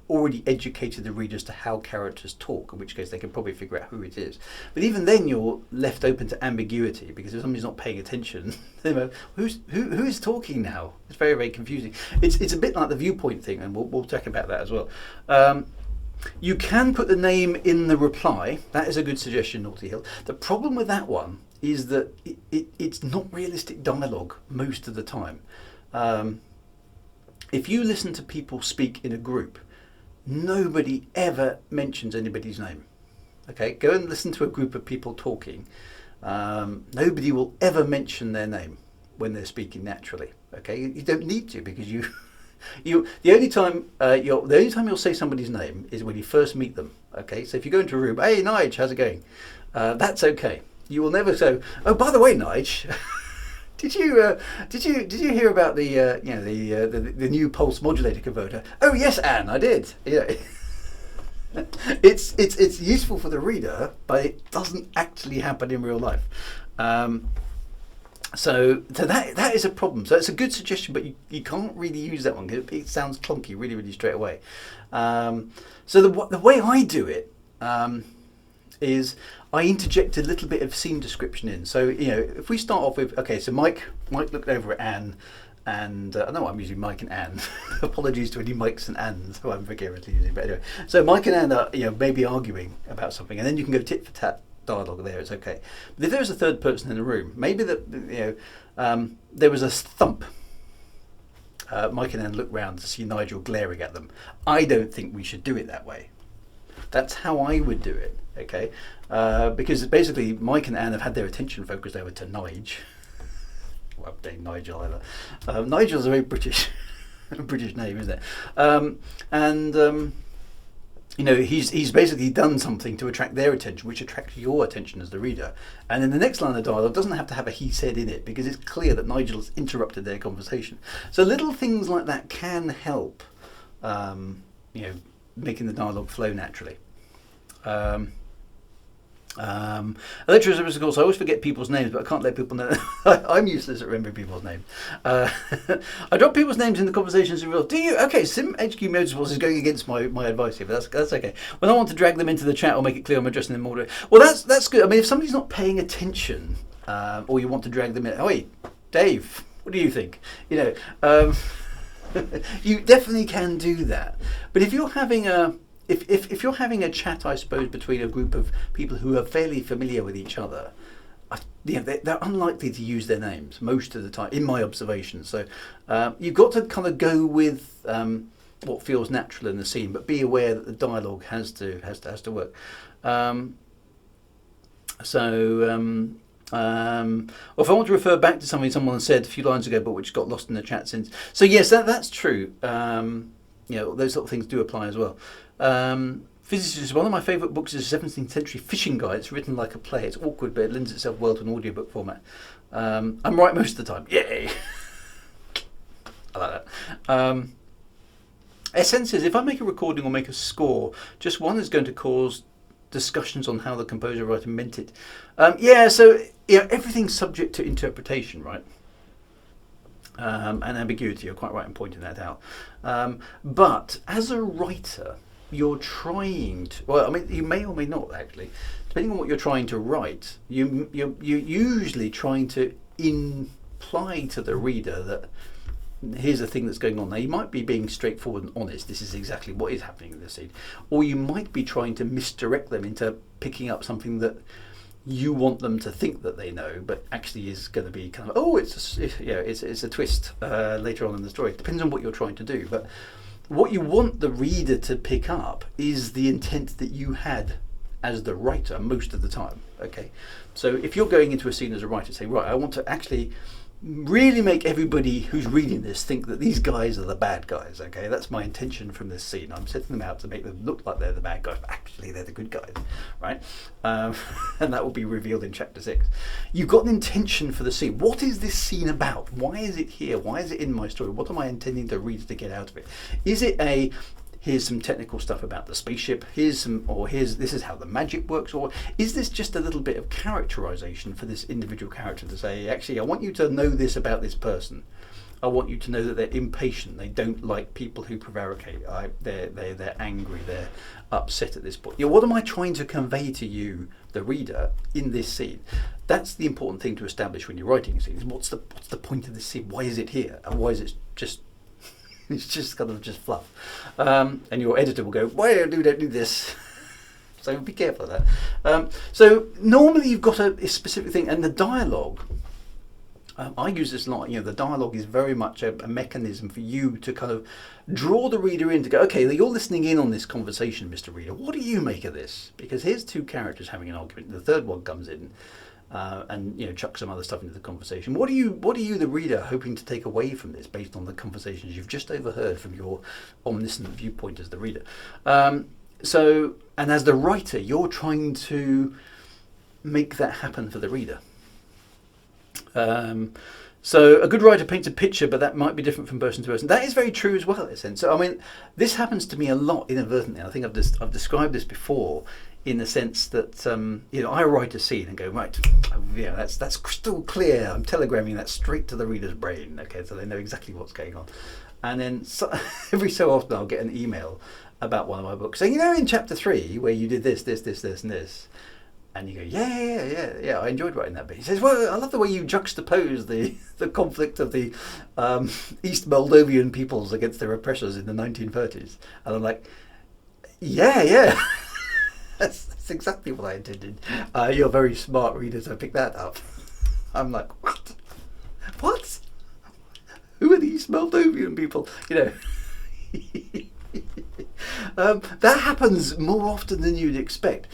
already educated the readers to how characters talk, in which case they can probably figure out who it is. But even then, you're left open to ambiguity, because if somebody's not paying attention, they go, who is talking now? It's very, very confusing. It's a bit like the viewpoint thing, and we'll talk about that as well. You can put the name in the reply. That is a good suggestion, Naughty Hill. The problem with that one is that it's not realistic dialogue most of the time. If you listen to people speak in a group, nobody ever mentions anybody's name. Go and listen to a group of people talking. Nobody will ever mention their name when they're speaking naturally. You don't need to, because the only time you'll say somebody's name is when you first meet them. So if you go into a room, hey Nige, how's it going? That's okay. You will never say, oh, by the way, Nige, did you hear about the new pulse modulator converter? Oh yes, Anne, I did. It's useful for the reader, but it doesn't actually happen in real life. So that is a problem. So it's a good suggestion, but you can't really use that one because it sounds clunky really, really straight away. So the way I do it is I interject a little bit of scene description in. So if we start off with so Mike looked over at Anne, and I know I'm using Mike and Anne. Apologies to any Mikes and Annes who I'm vicariously using. But anyway, so Mike and Anne are maybe arguing about something, and then you can go tit for tat dialogue there. It's okay. But if there was a third person in the room, maybe there was a thump. Mike and Anne look round to see Nigel glaring at them. I don't think we should do it that way. That's how I would do it. Okay, because basically Mike and Anne have had their attention focused over to Nige. Well, they Nigel either. Nigel's a very British, British name, isn't it? You know, he's basically done something to attract their attention, which attracts your attention as the reader. And then the next line of dialogue doesn't have to have a he said in it, because it's clear that Nigel has interrupted their conversation. So little things like that can help, you know, making the dialogue flow naturally. Electros, of course, I always forget people's names, but I can't let people know. I'm useless at remembering people's names. I drop people's names in the conversations in real. Do you? Okay, Sim HQ Motorsports is going against my advice here, but that's okay. When I want to drag them into the chat or make it clear I'm addressing them more. Well, that's good. I mean, if somebody's not paying attention, or you want to drag them in, oh wait, Dave, what do you think? You know, you definitely can do that. But if you're having a If you're having a chat, I suppose, between a group of people who are fairly familiar with each other, you know, they're unlikely to use their names most of the time, in my observation. So you've got to kind of go with what feels natural in the scene, but be aware that the dialogue has to work. Or if I want to refer back to something someone said a few lines ago, but which got lost in the chat since. So yes, that's true. You know, those sort of things do apply as well. Physicist, one of my favourite books is a 17th century fishing guide. It's written like a play. It's awkward, but it lends itself well to an audiobook format. I'm right most of the time. Yay! I like that. Essence says, if I make a recording or make a score, just one is going to cause discussions on how the composer or writer meant it. Yeah, so everything's subject to interpretation, right? And ambiguity. You're quite right in pointing that out. But as a writer, you're trying to, well, I mean, you may or may not actually, depending on what you're trying to write, you're usually trying to imply to the reader that here's the thing that's going on. Now, you might be being straightforward and honest, this is exactly what is happening in the scene, or you might be trying to misdirect them into picking up something that you want them to think that they know, but actually is going to be kind of, oh, it's a twist later on in the story. It depends on what you're trying to do, but what you want the reader to pick up is the intent that you had as the writer most of the time. Okay, so if you're going into a scene as a writer, say, right, I want to actually really make everybody who's reading this think that these guys are the bad guys. Okay, that's my intention from this scene. I'm setting them out to make them look like they're the bad guys, but actually they're the good guys, right? And that will be revealed in chapter 6. You've got an intention for the scene. What is this scene about? Why is it here? Why is it in my story? What am I intending the reader to get out of it? Is it a here's some technical stuff about the spaceship, this is how the magic works, or is this just a little bit of characterization for this individual character to say, actually, I want you to know this about this person. I want you to know that they're impatient, they don't like people who prevaricate, they're angry, they're upset at this point. What am I trying to convey to you, the reader, in this scene? That's the important thing to establish when you're writing scenes. What's the point of this scene? Why is it here? And why is it just it's just kind of just fluff, and your editor will go, why don't do this? So be careful of that. So normally you've got a specific thing, and the dialogue, I use this a lot. The dialogue is very much a mechanism for you to kind of draw the reader in to go, okay, you're listening in on this conversation, Mr. Reader. What do you make of this? Because here's two characters having an argument. The third one comes in. And chuck some other stuff into the conversation. What are you, the reader, hoping to take away from this based on the conversations you've just overheard from your omniscient viewpoint as the reader? And as the writer, you're trying to make that happen for the reader. So a good writer paints a picture, but that might be different from person to person. That is very true as well, in a sense. So I mean, this happens to me a lot inadvertently. I think I've described this before, in the sense that I write a scene and go, right, that's crystal clear. I'm telegramming that straight to the reader's brain. Okay, so they know exactly what's going on. And then every so often I'll get an email about one of my books saying, in chapter 3 where you did this, and this. And you go, yeah, I enjoyed writing that bit. He says, well, I love the way you juxtapose the conflict of the East Moldovan peoples against their oppressors in the 1930s. And I'm like, yeah. That's exactly what I intended. You're very smart, reader, to pick that up. I'm like, what? Who are these Moldovan people? That happens more often than you'd expect,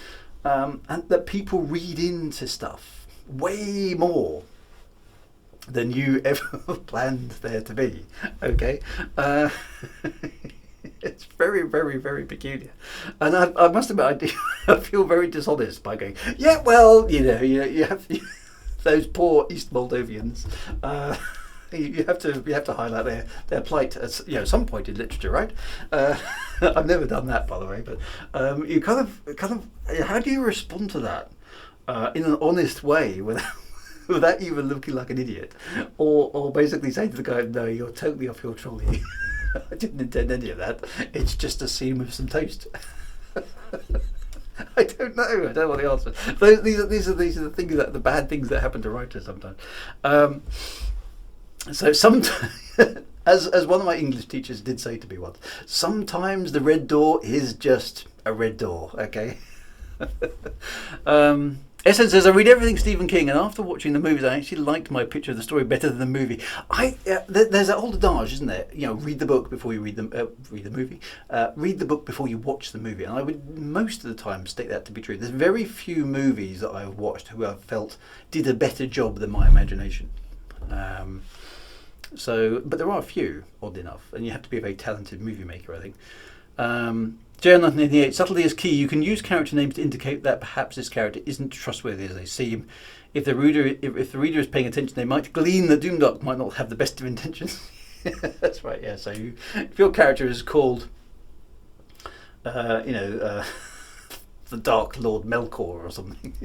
and that people read into stuff way more than you ever planned there to be. Okay, it's very, very, very peculiar, and I must admit I feel very dishonest by going, yeah, well, you have those poor East Moldavians. You have to highlight their plight at some point in literature, right? I've never done that, by the way, but you kind of how do you respond to that in an honest way without even looking like an idiot, or basically saying to the guy, no, you're totally off your trolley. I didn't intend any of that. It's just a scene with some toast. I don't know. I don't know what the answer. These are the things the bad things that happen to writers sometimes. So sometimes, as one of my English teachers did say to me once, sometimes the red door is just a red door. Okay. Essen says, I read everything Stephen King, and after watching the movies, I actually liked my picture of the story better than the movie. There's that old adage, isn't there? Read the book before you read the movie. Read the book before you watch the movie, and I would most of the time state that to be true. There's very few movies that I've watched who I've felt did a better job than my imagination. But there are a few, odd enough, and you have to be a very talented movie maker, I think. JR1988, subtlety is key. You can use character names to indicate that perhaps this character isn't trustworthy as they seem. If the reader is paying attention, they might glean that Doomdark might not have the best of intentions. That's right. Yeah. So if your character is called, the Dark Lord Melkor or something,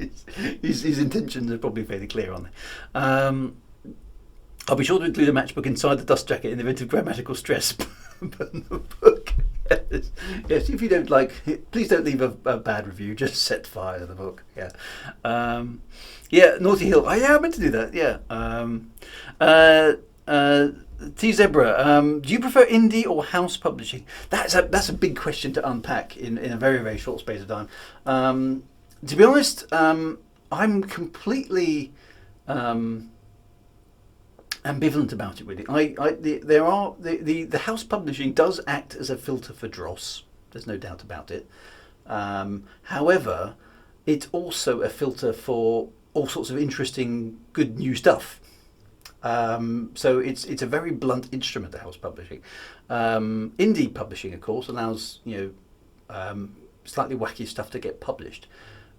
his intentions are probably fairly clear on there. I'll be sure to include a matchbook inside the dust jacket in the event of grammatical stress. But in the book. Yes, if you don't please don't leave a bad review. Just set fire to the book. Yeah, Naughty Hill. I meant to do that. Yeah. T Zebra. Do you prefer indie or house publishing? That's a big question to unpack in a very, very short space of time. To be honest, I'm completely ambivalent about it, really. The house publishing does act as a filter for dross. There's no doubt about it. However, it's also a filter for all sorts of interesting, good new stuff. So it's a very blunt instrument, the house publishing. Indie publishing, of course, allows slightly wacky stuff to get published.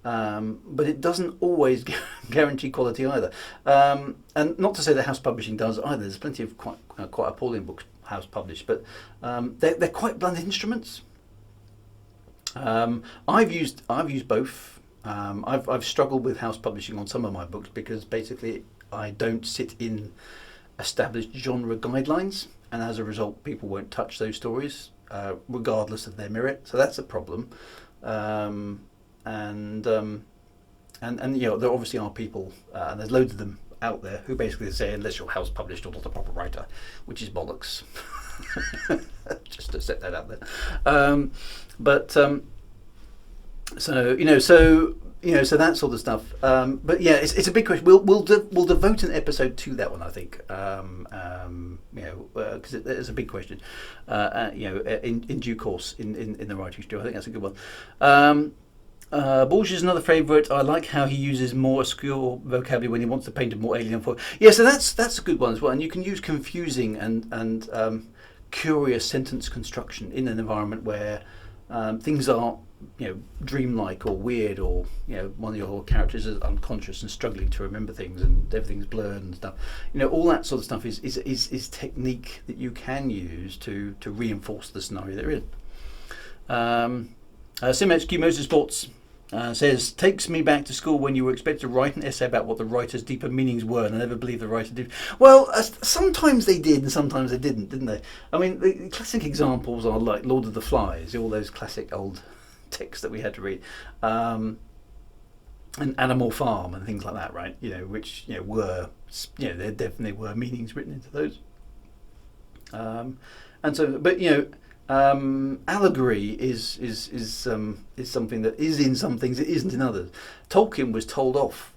But it doesn't always guarantee quality either. And not to say that house publishing does either. There's plenty of quite appalling books house published, but they're quite blunt instruments. I've used both. I've struggled with house publishing on some of my books because basically I don't sit in established genre guidelines, and as a result, people won't touch those stories regardless of their merit. So that's a problem. And there obviously are people, and there's loads of them out there who basically say, unless you're house published or not a proper writer, which is bollocks. Just to set that out there. So that sort of stuff. But yeah, it's a big question. We'll devote an episode to that one, I think. Because it's a big question. In due course in the writing studio, I think that's a good one. Borges is another favourite. I like how he uses more obscure vocabulary when he wants to paint a more alien form. Yeah, so that's a good one as well. And you can use confusing and curious sentence construction in an environment where things are dreamlike or weird, or one of your characters is unconscious and struggling to remember things and everything's blurred and stuff. All that sort of stuff is technique that you can use to reinforce the scenario they're in. SimHQ Motorsports says, takes me back to school when you were expected to write an essay about what the writer's deeper meanings were, and I never believed the writer did. Well, sometimes they did and sometimes they didn't they? I mean, the classic examples are like Lord of the Flies, all those classic old texts that we had to read, and Animal Farm and things like that, right? Which were, there definitely were meanings written into those. And so, but Allegory is something that is in some things, it isn't in others. Tolkien was told off.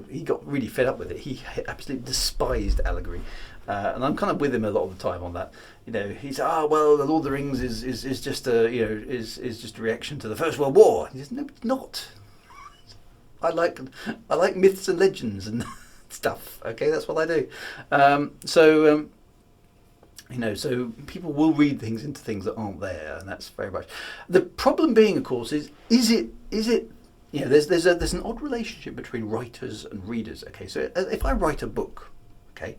He got really fed up with it. He absolutely despised allegory, and I'm kind of with him a lot of the time on that. He said, well, the Lord of the Rings is just a reaction to the First World War. He says, no, it's not. I like myths and legends and stuff. Okay, that's what I do. So people will read things into things that aren't there, and that's very much the problem. Being, of course, is it? There's an odd relationship between writers and readers. Okay, so if I write a book, okay,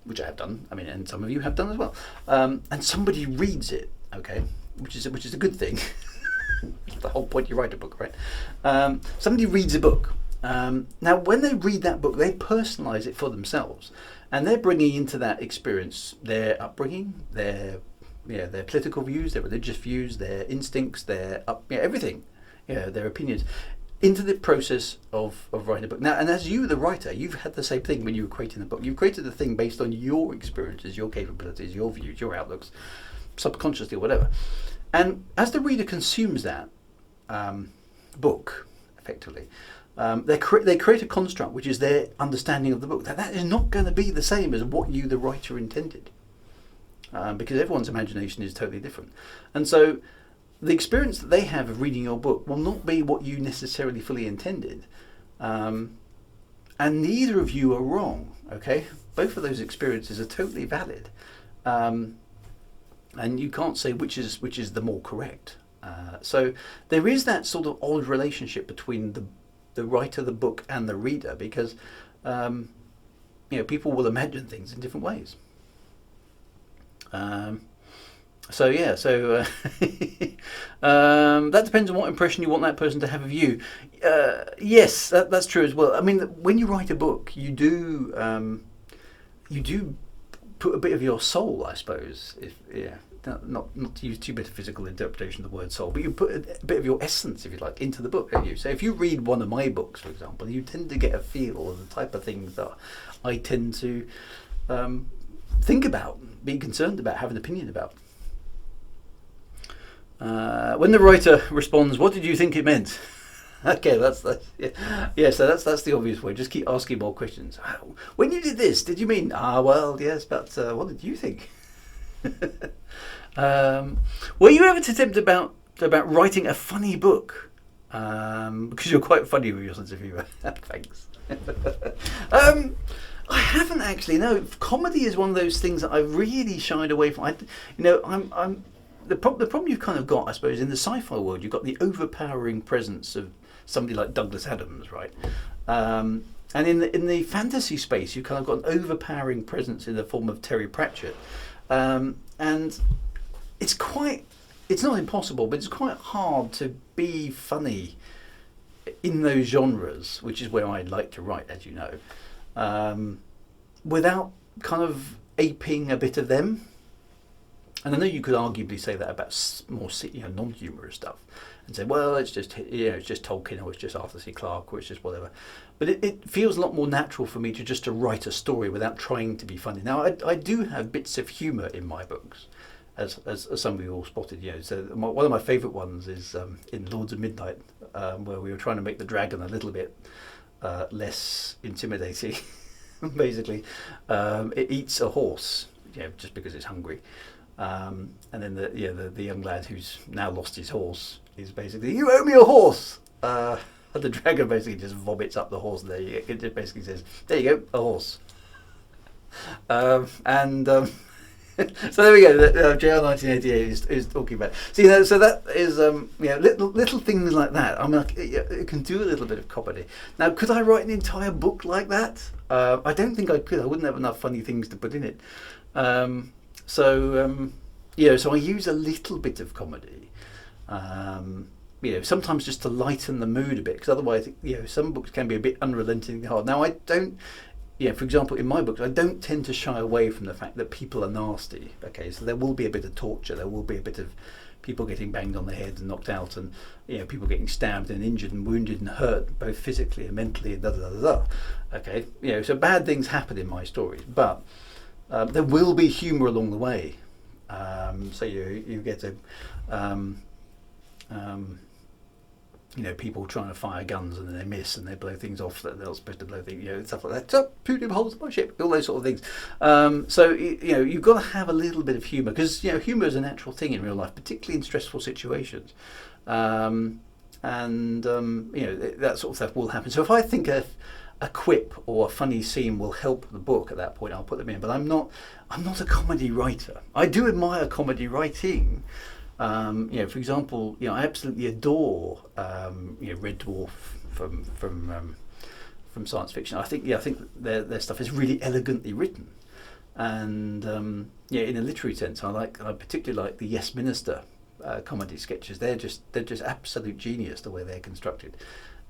which I have done, and some of you have done as well, and somebody reads it, okay, which is a good thing. That's the whole point. You write a book, right? Somebody reads a book. Now, when they read that book, they personalise it for themselves, and they're bringing into that experience their upbringing, their political views, their religious views, their instincts, everything, their opinions, into the process of writing a book. Now, and as you, the writer, you've had the same thing when you were creating the book. You created the thing based on your experiences, your capabilities, your views, your outlooks, subconsciously or whatever. And as the reader consumes that book, effectively, they create a construct which is their understanding of the book. That is not going to be the same as what you, the writer, intended, because everyone's imagination is totally different. And so the experience that they have of reading your book will not be what you necessarily fully intended. And neither of you are wrong, okay? Both of those experiences are totally valid. And you can't say which is the more correct. So there is that sort of odd relationship between the writer of the book and the reader, because people will imagine things in different ways. That depends on what impression you want that person to have of you. Yes, that's true as well. When you write a book, you do put a bit of your soul, I suppose. Not to use too metaphysical interpretation of the word soul, but you put a bit of your essence, if you like, into the book, don't you? So if you read one of my books, for example, you tend to get a feel of the type of things that I tend to think about, be concerned about, have an opinion about. When the writer responds, "What did you think it meant?" Okay, that's So that's the obvious way. Just keep asking more questions. When you did this, did you mean? Well, yes, but what did you think? Were you ever tempted about writing a funny book? Because you're quite funny with your sense of humour. Thanks. I haven't actually. No, comedy is one of those things that I've really shied away from. I'm the problem you've kind of got, I suppose, in the sci-fi world. You've got the overpowering presence of somebody like Douglas Adams, right? And in the fantasy space, you've kind of got an overpowering presence in the form of Terry Pratchett. And it's not impossible, but it's quite hard to be funny in those genres, which is where I'd like to write, as you know, without kind of aping a bit of them. And I know you could arguably say that about more non-humorous stuff, and say, well, it's just Tolkien, or it's just Arthur C. Clarke, or it's just whatever. But it feels a lot more natural for me to write a story without trying to be funny. Now, I do have bits of humour in my books, as some of you all spotted. So one of my favourite ones is in Lords of Midnight, where we were trying to make the dragon a little bit less intimidating. Basically, it eats a horse, just because it's hungry. And then the young lad who's now lost his horse is basically, "You owe me a horse." And the dragon basically just vomits up the horse, and it just basically says, "There you go, a horse." So there we go. JR 1988 is talking about. So that is little things like that. It can do a little bit of comedy. Now, could I write an entire book like that? I don't think I could. I wouldn't have enough funny things to put in it. So I use a little bit of comedy, sometimes just to lighten the mood a bit, because otherwise, some books can be a bit unrelentingly hard. Now, I don't, for example, in my books, I don't tend to shy away from the fact that people are nasty. Okay, so there will be a bit of torture, there will be a bit of people getting banged on the head and knocked out, and people getting stabbed and injured and wounded and hurt, both physically and mentally, and da da da da. Okay, so bad things happen in my stories, but there will be humour along the way. So you get a people trying to fire guns and then they miss and they blow things off that they're not supposed to blow things, stuff like that. So Putin holds my ship, all those sort of things. So you've got to have a little bit of humour, because humour is a natural thing in real life, particularly in stressful situations, and that sort of stuff will happen. So if I think a quip or a funny scene will help the book at that point, I'll put them in. But I'm not a comedy writer. I do admire comedy writing. For example, I absolutely adore Red Dwarf from science fiction. I think their stuff is really elegantly written, and in a literary sense, I particularly like the Yes Minister comedy sketches. They're just absolute genius the way they're constructed.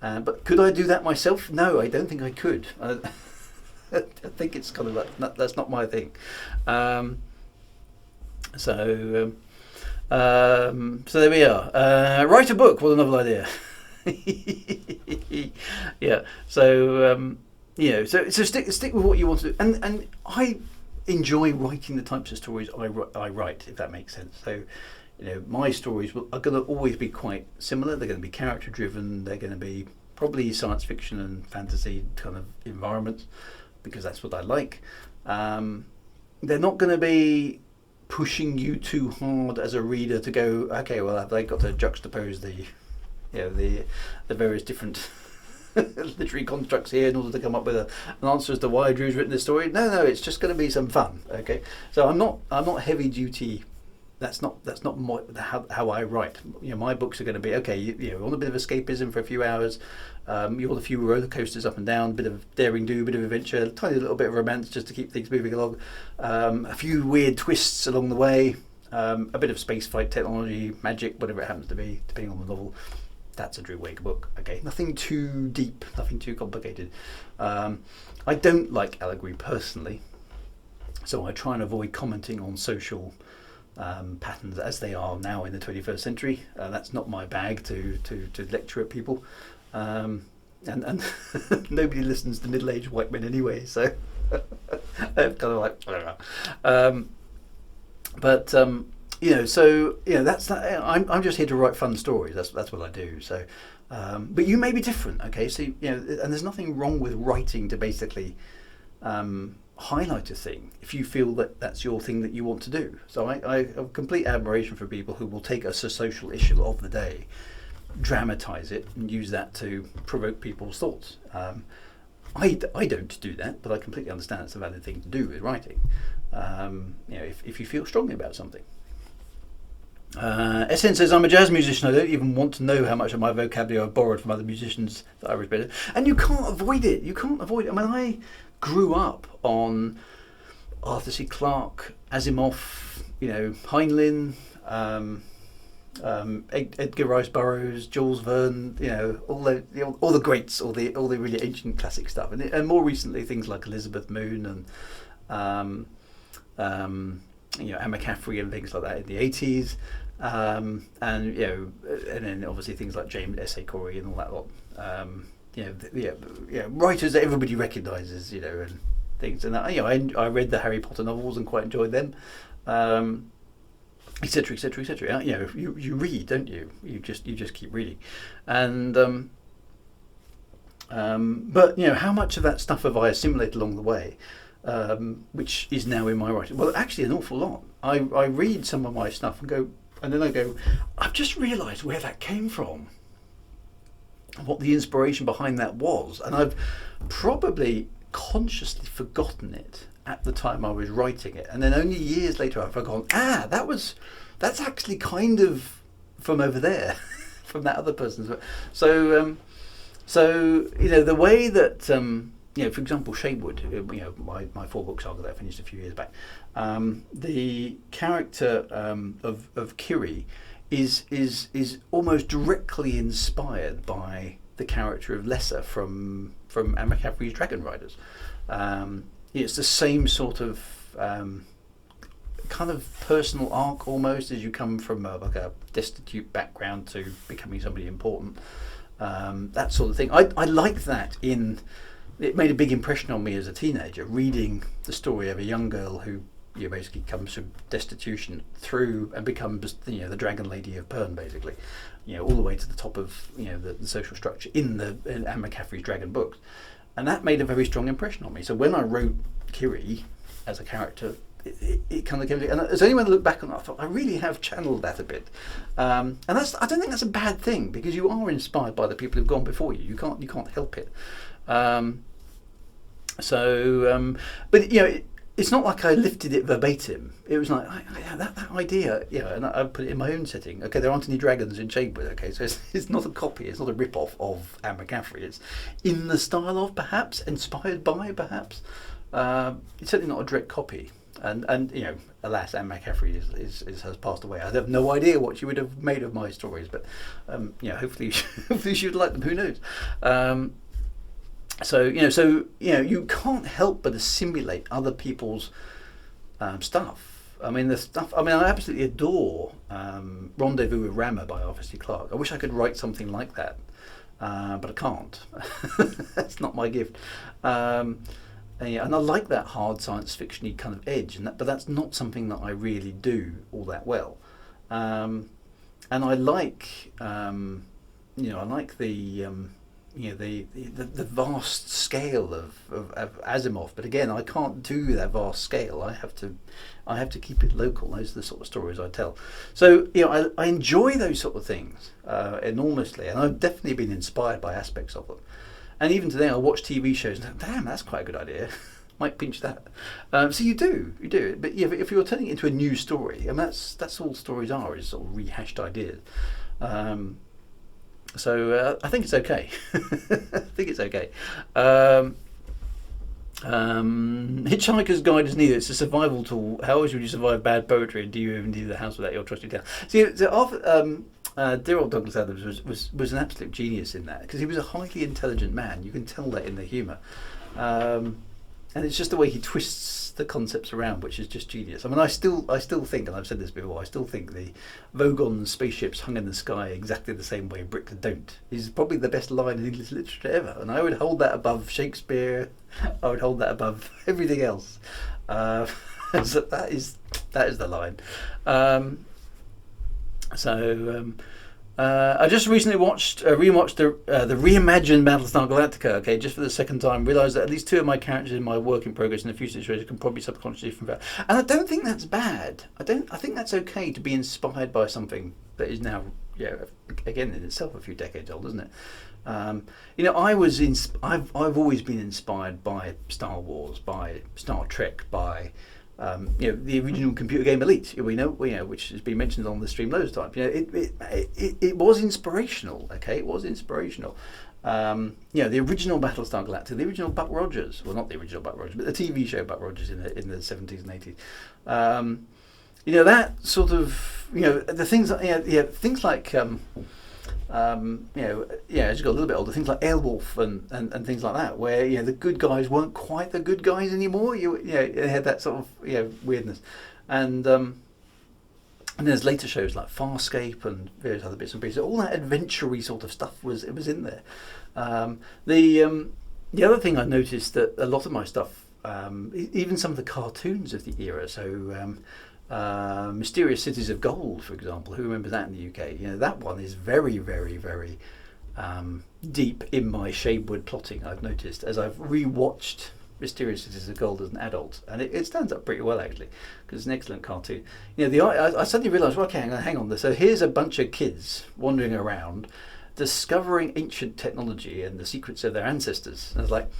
But could I do that myself? No, I don't think I could. I think it's kind of like that's not my thing. So there we are. Write a book. What a novel idea. Yeah. So so stick with what you want to do, and I enjoy writing the types of stories I write, if that makes sense. So my stories are going to always be quite similar. They're going to be character driven. They're going to be probably science fiction and fantasy kind of environments, because that's what I like. They're not going to be pushing you too hard as a reader to go, okay, well, have they got to juxtapose the various different literary constructs here in order to come up with an answer as to why Dru's written this story? No, it's just going to be some fun. Okay, so I'm not heavy duty. That's not how I write. My books are going to be okay. You want a bit of escapism for a few hours. You want a few roller coasters up and down, a bit of daring do, a bit of adventure, a tiny little bit of romance just to keep things moving along. A few weird twists along the way. A bit of space fight technology, magic, whatever it happens to be, depending on the novel. That's a Dru Wake book. Okay, nothing too deep, nothing too complicated. I don't like allegory personally, so I try and avoid commenting on social patterns as they are now in the 21st century. That's not my bag to lecture at people, and nobody listens to middle-aged white men anyway, so I'm kind of like that's that. I'm just here to write fun stories. That's what I do. So but you may be different, okay? So and there's nothing wrong with writing to basically highlight a thing if you feel that that's your thing that you want to do. So I have complete admiration for people who will take a social issue of the day, dramatize it, and use that to provoke people's thoughts. I don't do that, but I completely understand it's a valid thing to do with writing. If you feel strongly about something. SN says, I'm a jazz musician. I don't even want to know how much of my vocabulary I've borrowed from other musicians that I respect. And you can't avoid it. I mean, I grew up on Arthur C. Clarke, Asimov, Heinlein, Edgar Rice Burroughs, Jules Verne, all the greats, all the really ancient classic stuff, and more recently things like Elizabeth Moon and Anne McCaffrey and things like that in the 80s, and then obviously things like James S. A. Corey and all that lot. Writers that everybody recognises, and things. And I read the Harry Potter novels and quite enjoyed them, etc., etc., etc. You read, don't you? You just keep reading, and but how much of that stuff have I assimilated along the way, which is now in my writing? Well, actually, an awful lot. I read some of my stuff and then I go, I've just realised where that came from, what the inspiration behind that was, and I've probably consciously forgotten it at the time I was writing it, and then only years later I've forgotten, that's actually kind of from over there, from that other person's. So the way that for example, Shadewood, my 4-book saga that I finished a few years back, the character of Kiri is almost directly inspired by the character of Lesser from Anne McCaffrey's Dragon Riders. It's the same sort of kind of personal arc almost, as you come from a destitute background to becoming somebody important. That sort of thing. I like that It made a big impression on me as a teenager, reading the story of a young girl who basically comes from destitution through and becomes the Dragon Lady of Pern, basically, all the way to the top of the social structure in Anne McCaffrey's Dragon books, and that made a very strong impression on me. So when I wrote Kiri as a character, it kind of came to, and it's only when I look back on it I thought I really have channeled that a bit, and I don't think that's a bad thing, because you are inspired by the people who've gone before you. You can't help it. But it's not like I lifted it verbatim. It was like that idea, and I put it in my own setting. Okay, there aren't any dragons in Shadewood. Okay, so it's not a copy. It's not a rip-off of Anne McCaffrey. It's in the style of, perhaps, inspired by, perhaps. It's certainly not a direct copy. And alas, Anne McCaffrey has passed away. I have no idea what she would have made of my stories, but hopefully she would like them. Who knows? So you can't help but assimilate other people's stuff. I I absolutely adore Rendezvous with Rama by Arthur C. Clarke. I wish I could write something like that, but I can't. That's not my gift. And I like that hard science fiction-y kind of edge, but that's not something that I really do all that well. And I like, I like the vast scale of Asimov, but again, I can't do that vast scale. I have to keep it local. Those are the sort of stories I tell. So I enjoy those sort of things enormously, and I've definitely been inspired by aspects of them. And even today, I watch TV shows and think, damn, that's quite a good idea. Might pinch that. So you do. But if you're turning it into a new story, that's all stories are, is sort of rehashed ideas. So I think it's okay. Hitchhiker's Guide is needed. It's a survival tool. How else would you survive bad poetry? And do you even leave the house without your trusty town? See, so dear old Douglas Adams was an absolute genius in that, because he was a highly intelligent man. You can tell that in the humour, and it's just the way he twists the concepts around, which is just genius. I still think, and I've said this before, I still think the Vogon spaceships hung in the sky exactly the same way bricks don't is probably the best line in English literature ever, and I would hold that above Shakespeare. I would hold that above everything else. So that is the line. I just recently rewatched the reimagined Battlestar Galactica. Okay, just for the second time, realised that at least two of my characters in my work in progress in the future situation can probably subconsciously from that. And I don't think that's bad. I think that's okay to be inspired by something that is now, again in itself a few decades old, isn't it? I've always been inspired by Star Wars, by Star Trek, by the original computer game Elite, which has been mentioned on the stream loads of times. It was inspirational. Okay, it was inspirational. The original Battlestar Galactica, the original Buck Rogers, well, not the original Buck Rogers, but the TV show Buck Rogers in the 70s and 80s. That sort of the things things like as you got a little bit older, things like Airwolf and things like that, where the good guys weren't quite the good guys anymore. They had that sort of weirdness, and there's later shows like Farscape and various other bits and pieces. All that adventure-y sort of stuff was in there. The other thing I noticed that a lot of my stuff, even some of the cartoons of the era, so. Mysterious Cities of Gold, for example. Who remembers that in the UK? That one is very, very, very deep in my Shadewood plotting. I've noticed as I've rewatched Mysterious Cities of Gold as an adult, and it stands up pretty well actually, because it's an excellent cartoon. I suddenly realised, well, okay, hang on. So here's a bunch of kids wandering around, discovering ancient technology and the secrets of their ancestors. And I was like,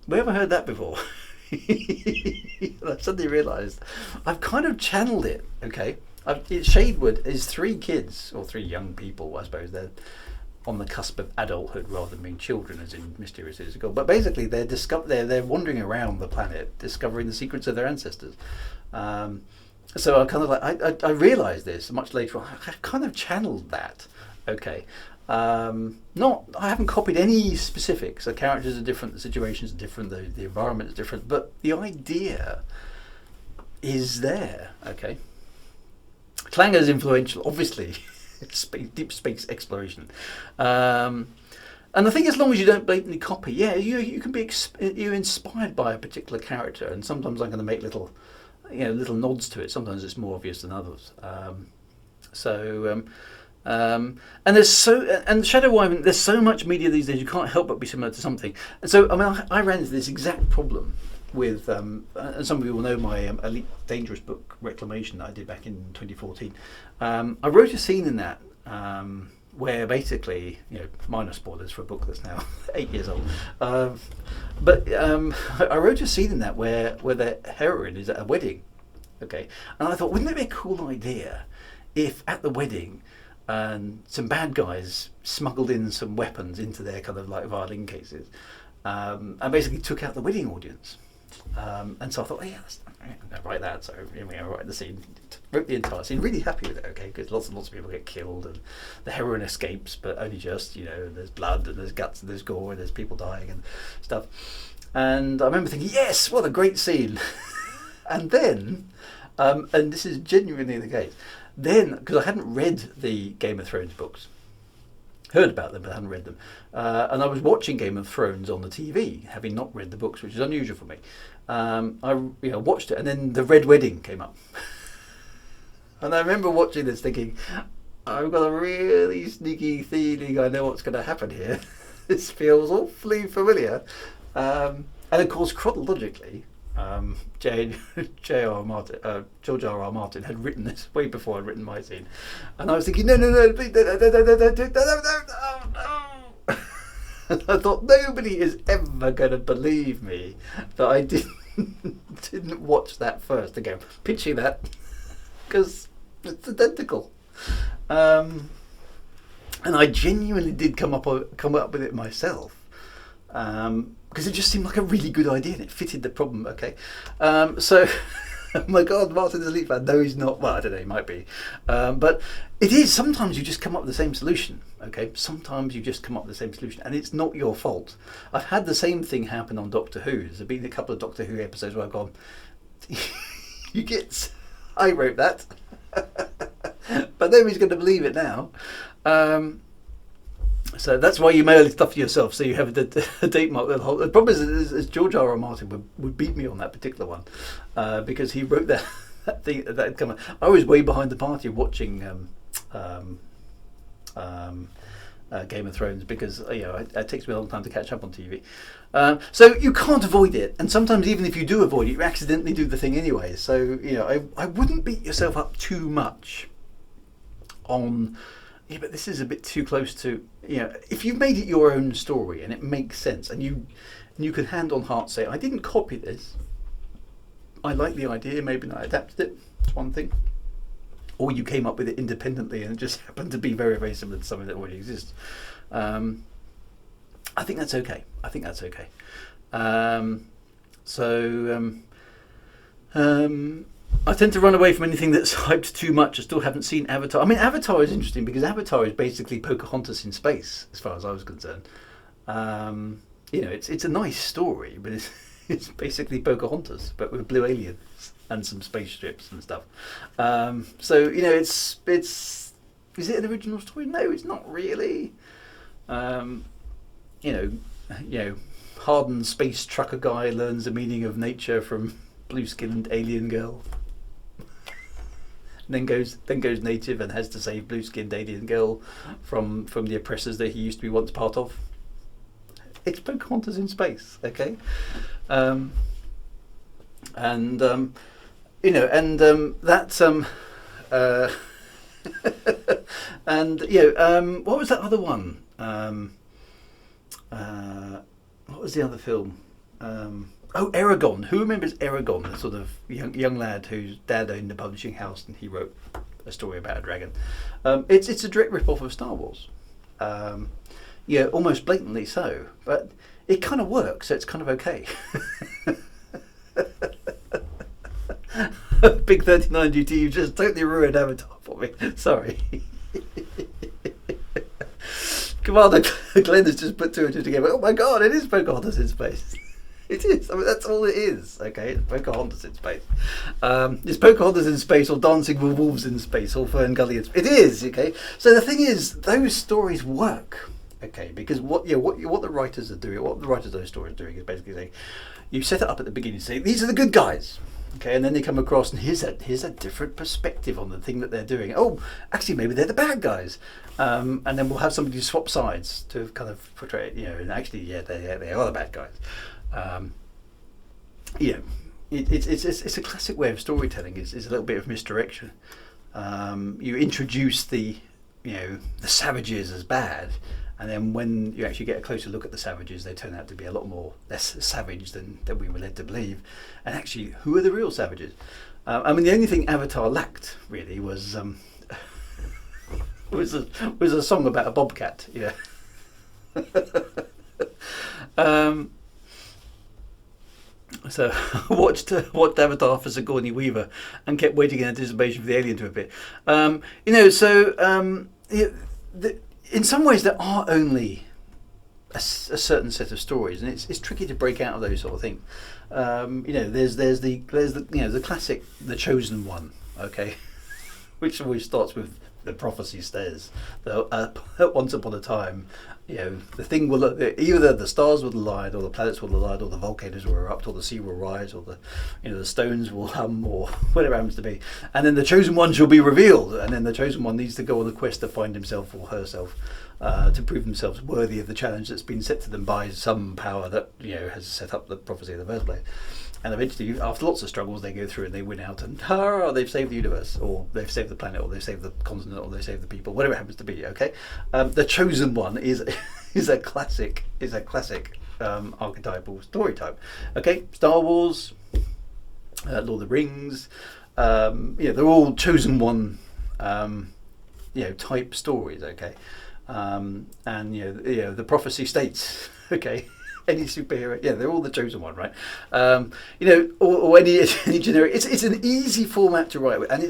we haven't heard that before. I suddenly realised I've kind of channeled it. Okay, Shadewood is three kids, or three young people, I suppose. They're on the cusp of adulthood rather than being children, as in Mysterious Cities of Gold. But basically, they're wandering around the planet, discovering the secrets of their ancestors. So I kind of I realised this much later on. I kind of channeled that. Okay. I haven't copied any specifics. The characters are different, the situations are different, the environment is different, but the idea is there. Okay. Clanger's influential, obviously. Deep space exploration, and I think as long as you don't blatantly copy, you can be you're inspired by a particular character, and sometimes I'm going to make little little nods to it. Sometimes it's more obvious than others. And Shadow Wyvern, there's so much media these days, you can't help but be similar to something. And so, I mean, I ran into this exact problem with, and some of you will know my Elite Dangerous book, Reclamation, that I did back in 2014. I wrote a scene in that where basically, minor spoilers for a book that's now 8 years old, but I wrote a scene in that where the heroine is at a wedding, okay? And I thought, wouldn't it be a cool idea if at the wedding some bad guys smuggled in some weapons into their kind of like violin cases, and basically took out the wedding audience. And so I thought, I'm going to write that. So I write the scene, wrote the entire scene, really happy with it, okay, because lots and lots of people get killed and the heroine escapes, but only just, there's blood and there's guts and there's gore and there's people dying and stuff. And I remember thinking, yes, what a great scene. And then, and this is genuinely the case, then, because I hadn't read the Game of Thrones books, heard about them but hadn't read them, and I was watching Game of Thrones on the TV, having not read the books, which is unusual for me. I watched it, and then the Red Wedding came up. And I remember watching this thinking, I've got a really sneaky feeling I know what's going to happen here. This feels awfully familiar. And of course, chronologically, George R. R. Martin had written this way before I'd written my scene, and I was thinking, no, please, no. And I thought nobody is ever going to believe me that I didn't watch that first again, pitching that because it's identical, and I genuinely did come up with it myself. Because it just seemed like a really good idea and it fitted the problem, okay? So, oh my God, Martin's a Elite fan. No, he's not. Well, I don't know, he might be. But it is. Sometimes you just come up with the same solution, okay? Sometimes you just come up with the same solution and it's not your fault. I've had the same thing happen on Doctor Who. There's been a couple of Doctor Who episodes where I've gone, I wrote that. But nobody's going to believe it now. So that's why you mail stuff to yourself, so you have a date mark. The problem is George R. R. Martin would beat me on that particular one, because he wrote that thing that had come out. I was way behind the party watching Game of Thrones because it takes me a long time to catch up on TV. So you can't avoid it, and sometimes even if you do avoid it, you accidentally do the thing anyway. So I wouldn't beat yourself up too much on. Yeah, but this is a bit too close to, if you've made it your own story and it makes sense and you can hand on heart say, I didn't copy this, I like the idea, maybe I adapted it, it's one thing. Or you came up with it independently and it just happened to be very, very similar to something that already exists. I think that's okay. I tend to run away from anything that's hyped too much. I still haven't seen Avatar. I mean, Avatar is interesting because Avatar is basically Pocahontas in space, as far as I was concerned. It's a nice story, but it's basically Pocahontas, but with blue aliens and some spaceships and stuff. Is it an original story? No, it's not really. Hardened space trucker guy learns the meaning of nature from blue-skinned alien girl. Then goes native and has to save blue-skinned alien girl from the oppressors that he used to be once part of. It's Pocahontas in space, okay? What was that other one? What was the other film? Aragon. Who remembers Aragon, the sort of young lad whose dad owned a publishing house and he wrote a story about a dragon? It's a direct rip-off of Star Wars. Almost blatantly so. But it kind of works, so it's kind of okay. Big 39 duty, you just totally ruined Avatar for me. Sorry. Commander Glenn has just put two and two together. Oh my God, it is Pocahontas in space. It is. I mean, that's all it is. Okay, it's Pocahontas in space. It's Pocahontas in space, or Dancing with Wolves in space, or Fern Gully in space. It is. Okay. So the thing is, those stories work. Okay, because what the writers are doing, what the writers of those stories are doing, is basically saying, you set it up at the beginning, say these are the good guys. Okay, and then they come across, and here's a different perspective on the thing that they're doing. Oh, actually, maybe they're the bad guys, and then we'll have somebody swap sides to kind of portray it. And actually, yeah, they are the bad guys. It's a classic way of storytelling. Is a little bit of misdirection. You introduce the savages as bad, and then when you actually get a closer look at the savages, they turn out to be a lot less savage than we were led to believe. And actually, who are the real savages? The only thing Avatar lacked really was was a song about a bobcat. So I watched Avatar for Sigourney Weaver and kept waiting in anticipation for the alien to appear. In some ways there are only a certain set of stories, and it's tricky to break out of those sort of things. There's the classic, the chosen one, okay, which always starts with the prophecy says that once upon a time, the thing will either the stars will align, or the planets will align, or the volcanoes will erupt, or the sea will rise, or the stones will hum, or whatever it happens to be, and then the chosen one shall be revealed, and then the chosen one needs to go on a quest to find himself or herself, to prove themselves worthy of the challenge that's been set to them by some power that has set up the prophecy in the first place. And eventually, after lots of struggles, they go through and they win out, and they've saved the universe, or they've saved the planet, or they've saved the continent, or they've saved the people, whatever it happens to be. Okay, the chosen one is a classic archetypal story type. Okay, Star Wars, Lord of the Rings, they're all chosen one, type stories. Okay, and the prophecy states. Okay. Any superhero, they're all the chosen one, right? Or any generic. It's an easy format to write with, and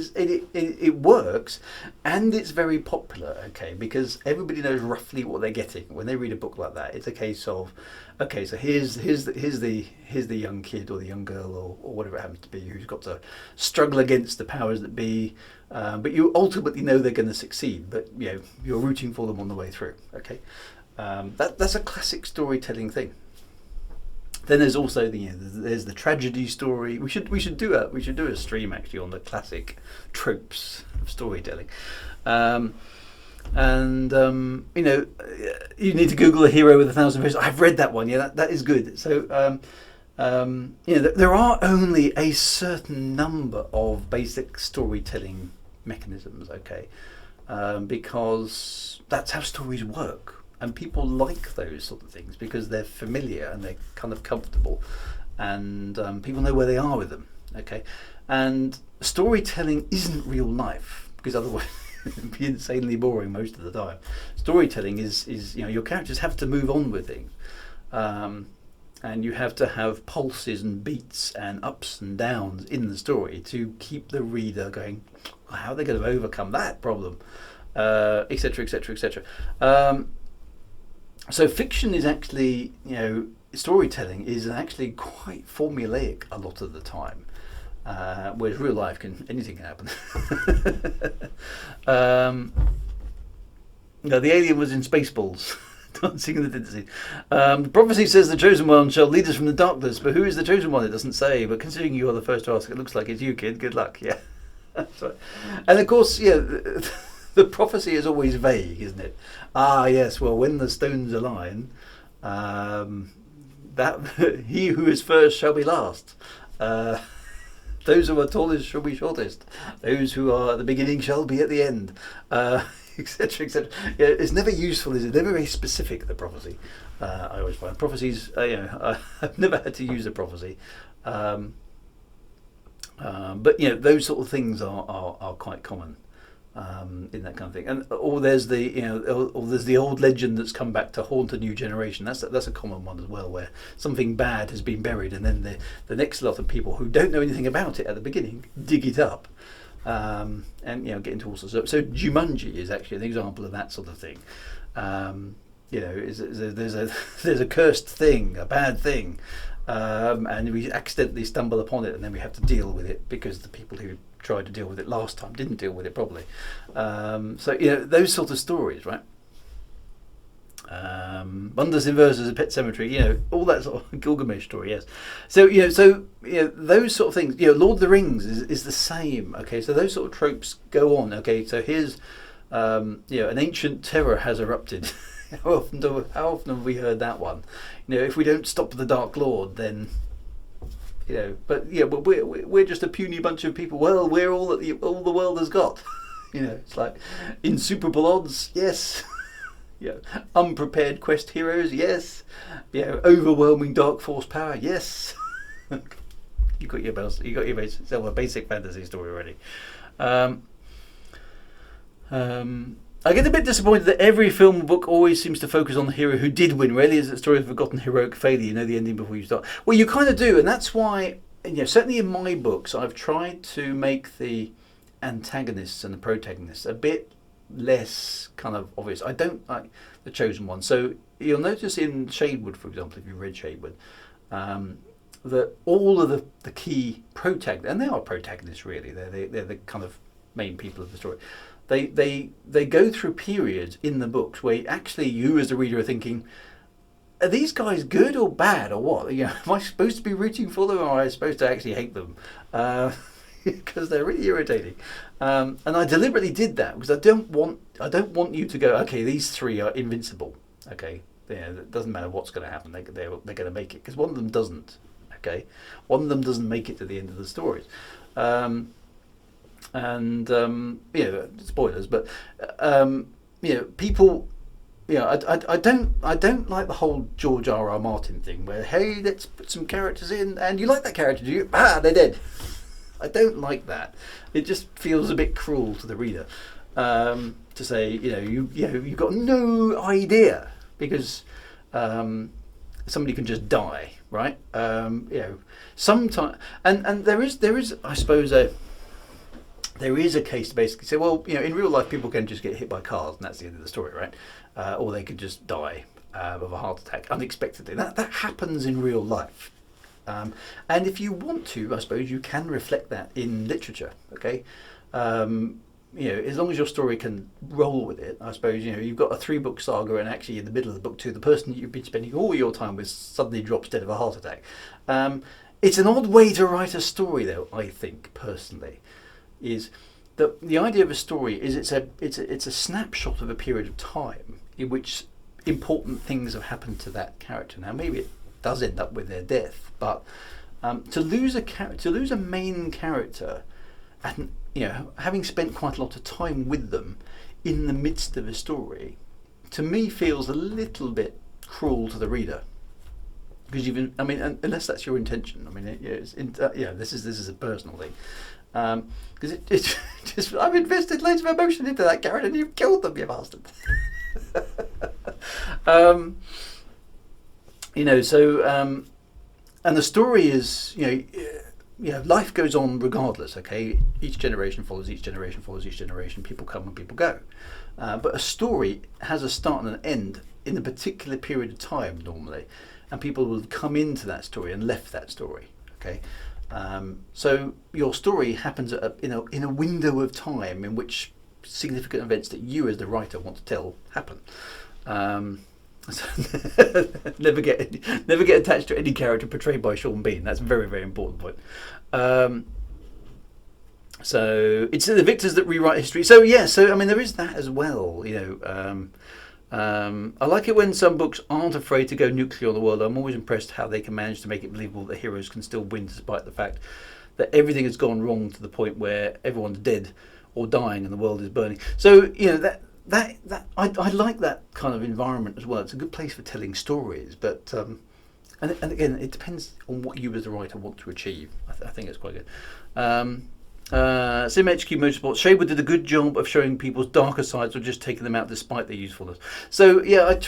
it works, and it's very popular. Okay, because everybody knows roughly what they're getting when they read a book like that. It's a case of, okay, so here's the young kid or the young girl or whatever it happens to be who's got to struggle against the powers that be, but you ultimately know they're going to succeed. But you're rooting for them on the way through. Okay, that's a classic storytelling thing. Then there's also there's the tragedy story. We should do a stream actually on the classic tropes of storytelling, you need to Google a hero with 1,000 faces. I've read that one. Yeah, that is good. So there are only a certain number of basic storytelling mechanisms. Okay, because that's how stories work. And people like those sort of things because they're familiar and they're kind of comfortable, and people know where they are with them. Okay, and storytelling isn't real life, because otherwise it'd be insanely boring most of the time. Storytelling is your characters have to move on with things, and you have to have pulses and beats and ups and downs in the story to keep the reader going. How are they going to overcome that problem, etc., etc., etc. So fiction is actually, storytelling is actually quite formulaic a lot of the time, whereas real life anything can happen. The alien was in Spaceballs, dancing in the dinner scene. The prophecy says the chosen one shall lead us from the darkness, but who is the chosen one? It doesn't say, but considering you are the first to ask, it looks like it's you, kid. Good luck. Yeah. That's right. And of course, the prophecy is always vague, isn't it? Yes, well, when the stones align, that he who is first shall be last. Those who are tallest shall be shortest. Those who are at the beginning shall be at the end, etc., etc. It's never useful, is it? Never very specific, the prophecy. I always find prophecies. I've never had to use a prophecy. But those sort of things are quite common. In that kind of thing, or there's the old legend that's come back to haunt a new generation. That's a common one as well, where something bad has been buried, and then the next lot of people who don't know anything about it at the beginning dig it up, and get into all sorts of. So Jumanji is actually an example of that sort of thing. There's a cursed thing, a bad thing, and we accidentally stumble upon it, and then we have to deal with it because the people who tried to deal with it last time didn't deal with it properly. Those sort of stories, right? Wonders in Verses, A Pet Cemetery, all that sort of Gilgamesh story, yes. So, those sort of things, Lord of the Rings is the same, okay, so those sort of tropes go on, okay, so here's, an ancient terror has erupted. How often have we heard that one? If we don't stop the Dark Lord, then, but we're just a puny bunch of people. Well, we're all that all the world has got. It's like insuperable odds, yes. Unprepared quest heroes, yes. Overwhelming dark force power, yes. You got your basic fantasy story already. I get a bit disappointed that every film or book always seems to focus on the hero who did win. Really, is it a story of forgotten heroic failure? You know the ending before you start. Well, you kind of do, and that's why. Certainly in my books, I've tried to make the antagonists and the protagonists a bit less kind of obvious. I don't like the chosen one. So you'll notice in Shadewood, for example, if you read Shadewood, that all of the key protagonists, and they are protagonists really, they're the kind of main people of the story. They go through periods in the books where actually you as the reader are thinking, are these guys good or bad or what? Am I supposed to be rooting for them or am I supposed to actually hate them? Because they're really irritating. And I deliberately did that because I don't want you to go, okay, these three are invincible. Okay, it doesn't matter what's going to happen. They're going to make it, because one of them doesn't. Okay, one of them doesn't make it to the end of the stories. Spoilers, but people. I don't like the whole George R.R. Martin thing where, hey, let's put some characters in, and you like that character, do you? They're dead. I don't like that. It just feels a bit cruel to the reader to say, you've got no idea because somebody can just die, right? Sometimes, and there is, I suppose, there is a case to basically say, well, in real life people can just get hit by cars and that's the end of the story, right? Or they could just die of a heart attack unexpectedly. That happens in real life. And if you want to, I suppose you can reflect that in literature, okay? As long as your story can roll with it, I suppose, you've got a 3-book saga and actually in the middle of the book 2, the person that you've been spending all your time with suddenly drops dead of a heart attack. It's an odd way to write a story, though, I think, personally, is that the idea of a story is it's a snapshot of a period of time in which important things have happened to that character. Now, maybe it does end up with their death, but to lose a main character, and having spent quite a lot of time with them in the midst of a story, to me feels a little bit cruel to the reader. Because unless that's your intention. This is a personal thing. Because it just I've invested loads of emotion into that character and you've killed them, you bastard. And the story is, life goes on regardless, okay? Each generation follows each generation follows each generation, people come and people go. But a story has a start and an end in a particular period of time normally, and people will have come into that story and left that story, okay? So your story happens in a window of time in which significant events that you as the writer want to tell happen. Never get attached to any character portrayed by Sean Bean. That's a very, very important point. So it's the victors that rewrite history. So there is that as well. I like it when some books aren't afraid to go nuclear on the world. I'm always impressed how they can manage to make it believable that heroes can still win despite the fact that everything has gone wrong to the point where everyone's dead or dying and the world is burning. So that I like that kind of environment as well. It's a good place for telling stories, but and again, it depends on what you as a writer want to achieve. I think it's quite good. SimHQ Motorsports, Shadewood did a good job of showing people's darker sides or just taking them out despite their usefulness. So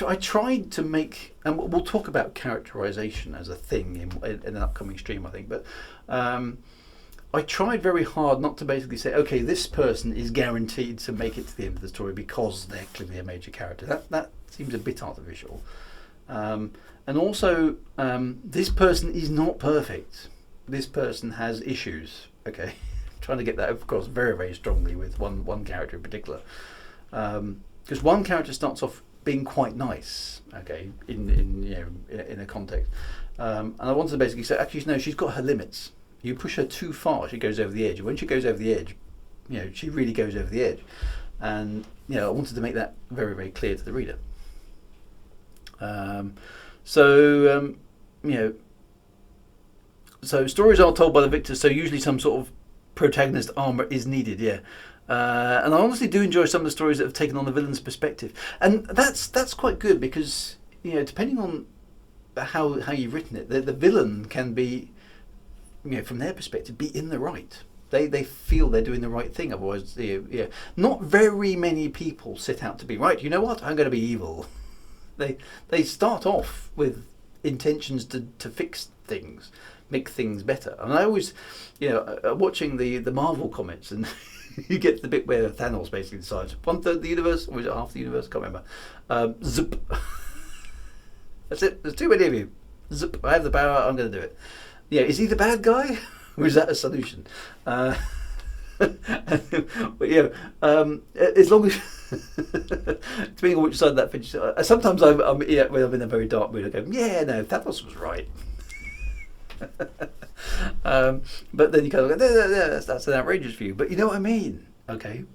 I tried to make, and we'll talk about characterization as a thing in an upcoming stream, I think, but I tried very hard not to basically say, okay, this person is guaranteed to make it to the end of the story because they're clearly a major character. That seems a bit artificial. And also, this person is not perfect. This person has issues, okay? Trying to get that across very, very strongly with one character in particular. Because one character starts off being quite nice, okay, in a context. And I wanted to basically say, actually, no, she's got her limits. You push her too far, she goes over the edge. When she goes over the edge, she really goes over the edge. And I wanted to make that very, very clear to the reader. So stories are told by the victor, so usually some sort of protagonist armor is needed, yeah. And I honestly do enjoy some of the stories that have taken on the villain's perspective. And that's quite good because, depending on how you've written it, the villain can be, from their perspective, be in the right. They feel they're doing the right thing. Otherwise, not very many people set out to be right. You know what? I'm going to be evil. They start off with intentions to fix things, make things better. And I always, watching the Marvel comics, and you get to the bit where Thanos basically decides 1/3 of the universe, or is it half the universe? I can't remember. Zip. That's it. There's too many of you. Zip. I have the power. I'm going to do it. Is he the bad guy? Or is that a solution? But as long as depending on which side that finishes, sometimes when I'm in a very dark mood, I go, no, Thanos was right. But then you kind of go, that's an outrageous view. But you know what I mean? Okay,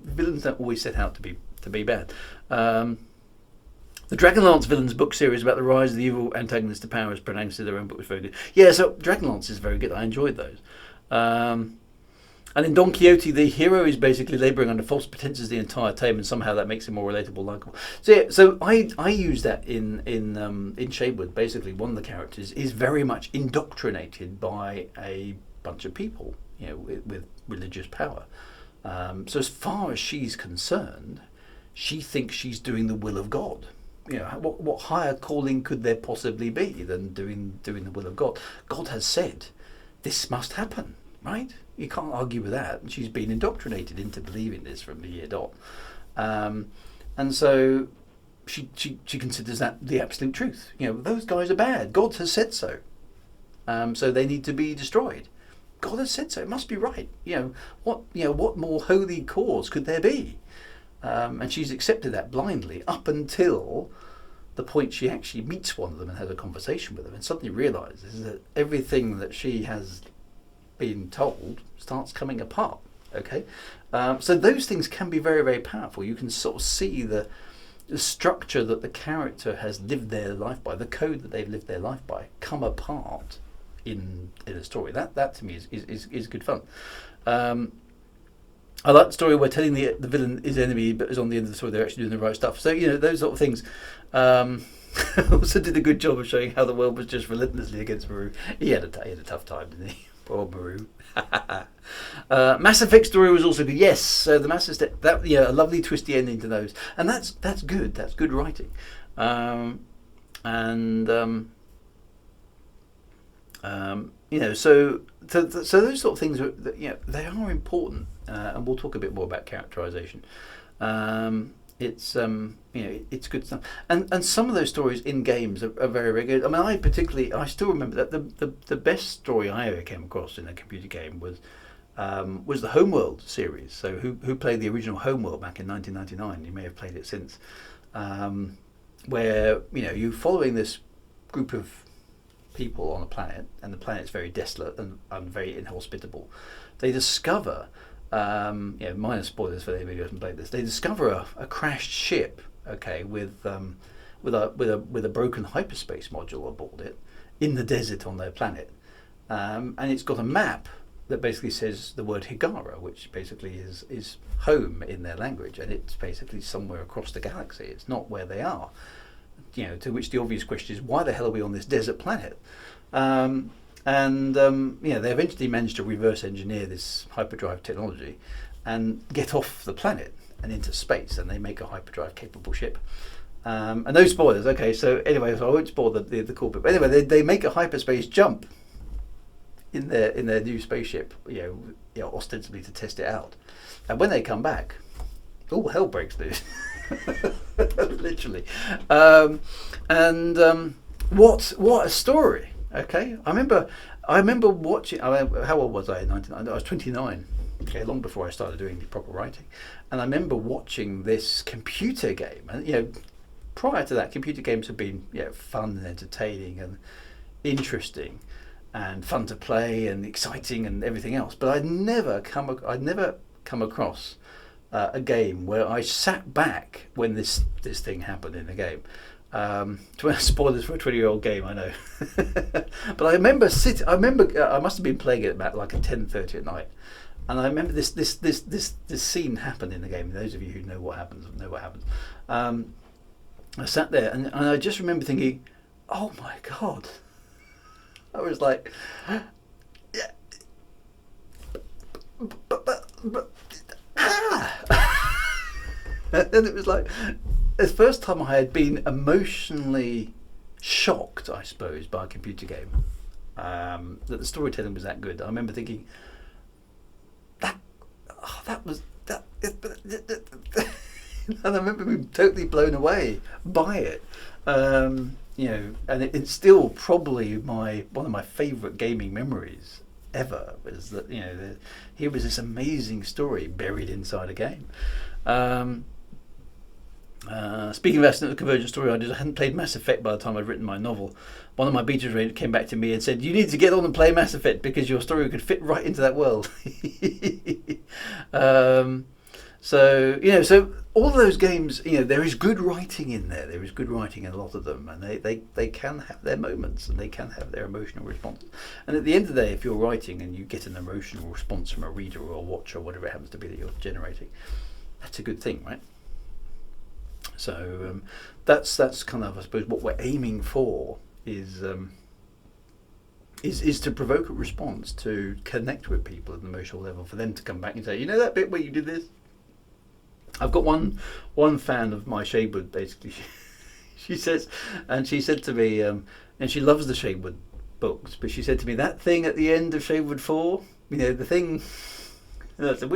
villains don't always set out to be bad. The Dragonlance Villains book series about the rise of the evil antagonist to power, as pronounced in their own book, was very good. Yeah, so Dragonlance is very good. I enjoyed those. And in Don Quixote, the hero is basically labouring under false pretenses the entire time, and somehow that makes him more relatable, likeable. So I use that in Shadewood. Basically, one of the characters is very much indoctrinated by a bunch of people, with religious power. So as far as she's concerned, she thinks she's doing the will of God. What higher calling could there possibly be than doing the will of God? God has said this must happen, right? You can't argue with that. And she's been indoctrinated into believing this from the year dot. And so she considers that the absolute truth. Those guys are bad. God has said so. So they need to be destroyed. God has said so. It must be right. What more holy cause could there be? And she's accepted that blindly up until the point she actually meets one of them and has a conversation with them, and suddenly realises that everything that she has been told starts coming apart. Okay, so those things can be very, very powerful. You can sort of see the structure that the character has lived their life by, the code that they've lived their life by, come apart in a story. That to me is good fun. I like the story where telling the villain is enemy, but is on the end of the story they're actually doing the right stuff. So those sort of things. Also did a good job of showing how the world was just relentlessly against Maru. He had a tough time, didn't he? Poor Maru. Mass Effect story was also good. Yes, so the Mass Effect, a lovely twisty ending to those, and that's good. That's good writing. So those sort of things are, they are important, and we'll talk a bit more about characterization. It's good stuff, and some of those stories in games are very, very good. I mean, I still remember that the best story I ever came across in a computer game was the Homeworld series. So who played the original Homeworld back in 1999? You may have played it since, where you're following this group of people on a planet, and the planet's very desolate and very inhospitable. They discover, minor spoilers for anybody who hasn't played this. They discover a crashed ship, okay, with a broken hyperspace module aboard it in the desert on their planet, and it's got a map that basically says the word Higara, which basically is home in their language, and it's basically somewhere across the galaxy. It's not where they are. To which the obvious question is, why the hell are we on this desert planet? They eventually managed to reverse engineer this hyperdrive technology and get off the planet and into space, and they make a hyperdrive capable ship. And no spoilers, okay, so anyway, so I won't spoil the cool bit. But anyway, they make a hyperspace jump in their new spaceship, ostensibly to test it out. And when they come back, all hell breaks loose. Literally. What a story. Okay, I remember watching. How old was I in 1999? I was 29. Okay, long before I started doing the proper writing, and I remember watching this computer game. And prior to that, computer games have been fun and entertaining and interesting and fun to play and exciting and everything else. But I'd never come across a game where I sat back when this thing happened in the game. Spoilers for a 20-year-old game, I know. But I remember I must have been playing it about like at 10:30 at night, and I remember this scene happened in the game. Those of you who know what happens know what happens. I sat there and I just remember thinking, oh my God. I was like, yeah, but and it was like the first time I had been emotionally shocked, I suppose, by a computer game. That the storytelling was that good. I remember thinking that was that, and I remember being totally blown away by it. And it's still probably one of my favourite gaming memories ever. Was that here was this amazing story buried inside a game. Speaking of accidental convergent story ideas, I hadn't played Mass Effect by the time I'd written my novel. One of my beta readers came back to me and said, "You need to get on and play Mass Effect because your story could fit right into that world." So all of those games, there is good writing in there. There is good writing in a lot of them, and they can have their moments and they can have their emotional responses. And at the end of the day, if you're writing and you get an emotional response from a reader or a watcher or whatever it happens to be that you're generating, that's a good thing, right? So that's kind of, I suppose, what we're aiming for is to provoke a response, to connect with people at an emotional level, for them to come back and say, that bit where you did this. I've got one fan of my Shadewood, basically. She said to me, and she loves the Shadewood books, but she said to me, that thing at the end of Shadewood 4, the thing. And I said,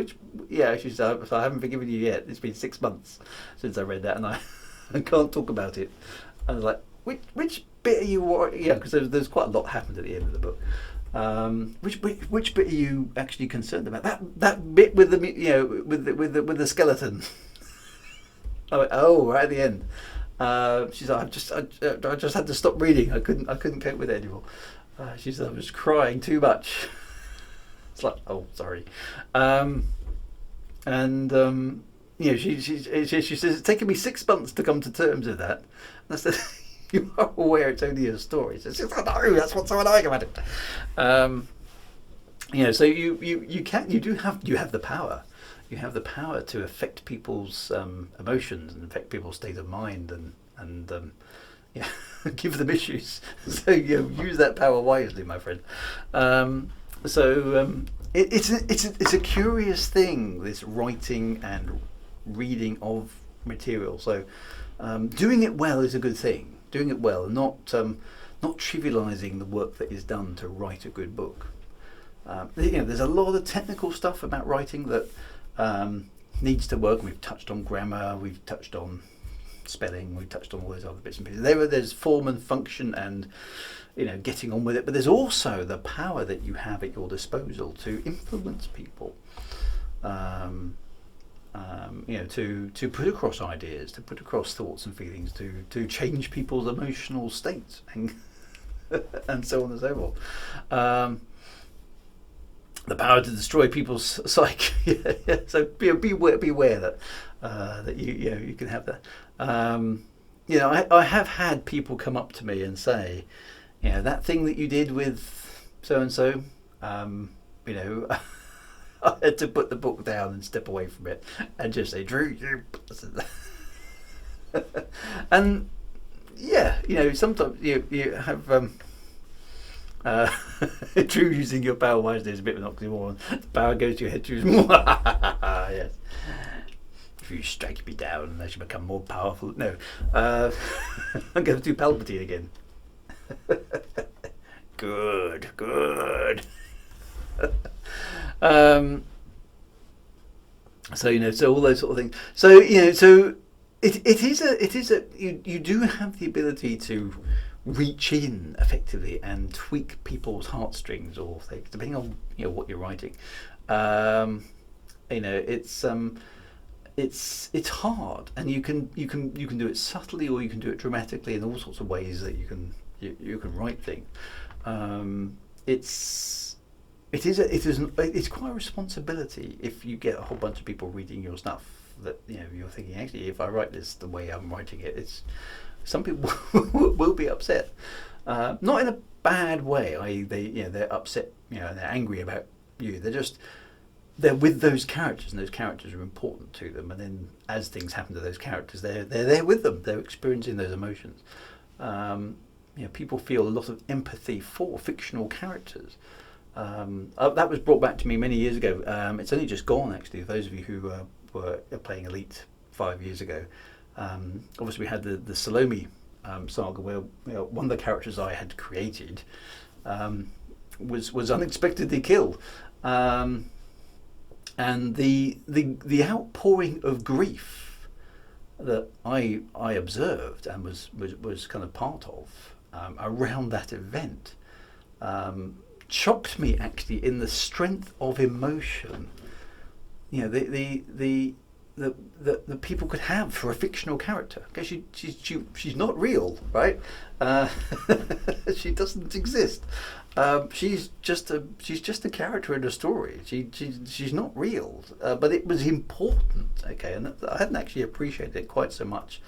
she said, I haven't forgiven you yet. It's been 6 months since I read that, and I can't talk about it. I was like, which bit are you? Yeah, because there's quite a lot happened at the end of the book. Which bit are you actually concerned about? That bit with the with the skeleton. I went, oh, right at the end. She's like, I just had to stop reading. I couldn't cope with it anymore. She said I was crying too much. It's like, oh, sorry. She says it's taken me 6 months to come to terms with that. And I said, you are aware it's only a story. She says, no, that's what's so annoying about it. So you have the power. You have the power to affect people's emotions and affect people's state of mind and give them issues. So use that power wisely, my friend. It's a curious thing, this writing and reading of material. So doing it well is a good thing. Doing it well, not trivializing the work that is done to write a good book. There's a lot of technical stuff about writing that needs to work. We've touched on grammar, we've touched on spelling, we've touched on all those other bits and pieces. There's form and function and getting on with it, but there's also the power that you have at your disposal to influence people, to put across ideas, to put across thoughts and feelings, to change people's emotional states and and so on and so forth. The power to destroy people's psyche. So beware that you can have that. I have had people come up to me and say, that thing that you did with so and so, I had to put the book down and step away from it and just say, Drew, you. And sometimes you have Drew using your power wisely is a bit of an oxymoron. The power goes to your head, Drew's more. Yes. If you strike me down, I should become more powerful. No, I'm going to do Palpatine again. Good. So all those sort of things. So it is a you do have the ability to reach in effectively and tweak people's heartstrings or things depending on what you're writing. it's hard, and you can do it subtly, or you can do it dramatically in all sorts of ways that you can write things. It's it's quite a responsibility if you get a whole bunch of people reading your stuff that you're thinking, actually, if I write this the way I'm writing it, it's some people will be upset, not in a bad way. They're upset, and they're angry about you. They're with those characters, and those characters are important to them. And then, as things happen to those characters, they're there with them. They're experiencing those emotions. People feel a lot of empathy for fictional characters. That was brought back to me many years ago. It's only just gone, actually. Those of you who were playing Elite 5 years ago, obviously we had the Salome saga, where one of the characters I had created was unexpectedly killed. And the outpouring of grief that I observed and was kind of part of around that event shocked me, actually, in the strength of emotion. The people could have for a fictional character. Okay, she's not real, right? She doesn't exist. She's just a character in a story. She's not real, but it was important. Okay, and I hadn't actually appreciated it quite so much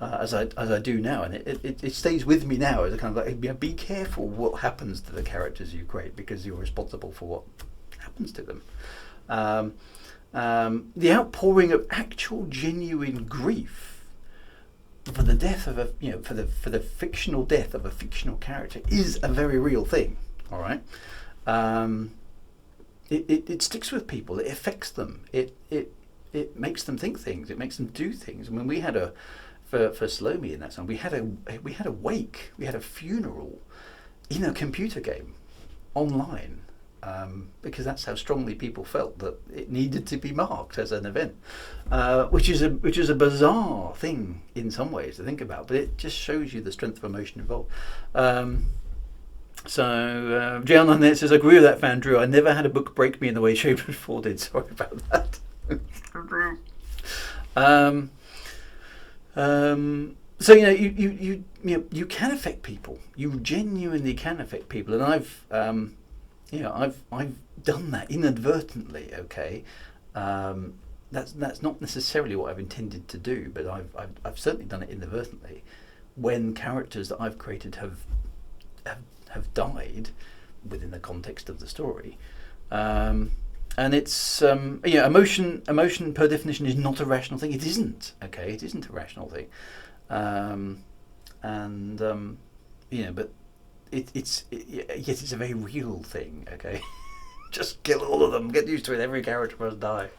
as I do now, and it stays with me now as a kind of like, be careful what happens to the characters you create, because you're responsible for what happens to them. The outpouring of actual genuine grief for the death of for the fictional death of a fictional character is a very real thing. All right, it sticks with people. It affects them. It makes them think things. It makes them do things. I mean, we had for Salome in that song, we had a wake. We had a funeral in a computer game online. Because that's how strongly people felt that it needed to be marked as an event, which is a bizarre thing in some ways to think about, but it just shows you the strength of emotion involved. Jan on there says, I agree with that fan, Drew. I never had a book break me in the way Shape and Fall did. Sorry about that. So you can affect people. You genuinely can affect people, and I've done that inadvertently. Okay, that's not necessarily what I've intended to do, but I've certainly done it inadvertently when characters that I've created have died within the context of the story. And it's emotion per definition is not a rational thing. It isn't. Okay, it isn't a rational thing. But yet it's a very real thing. Okay, just kill all of them. Get used to it. Every character must die.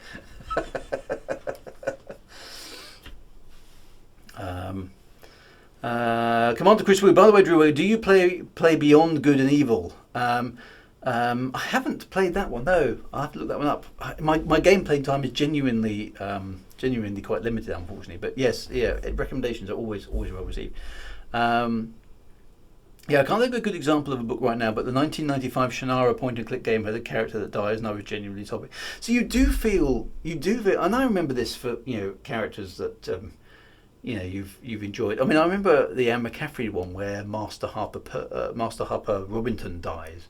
Commander Chris Wu. By the way, Drew, do you play Beyond Good and Evil? I haven't played that one. No, I have to look that one up. My gameplay time is genuinely quite limited, unfortunately. But yes, recommendations are always well received. I can't think of a good example of a book right now, but the 1995 Shannara point-and-click game had a character that dies, and I was genuinely sobbing. So you do feel, and I remember this for characters that you've enjoyed. I mean, I remember the Anne McCaffrey one where Master Harper Robinson dies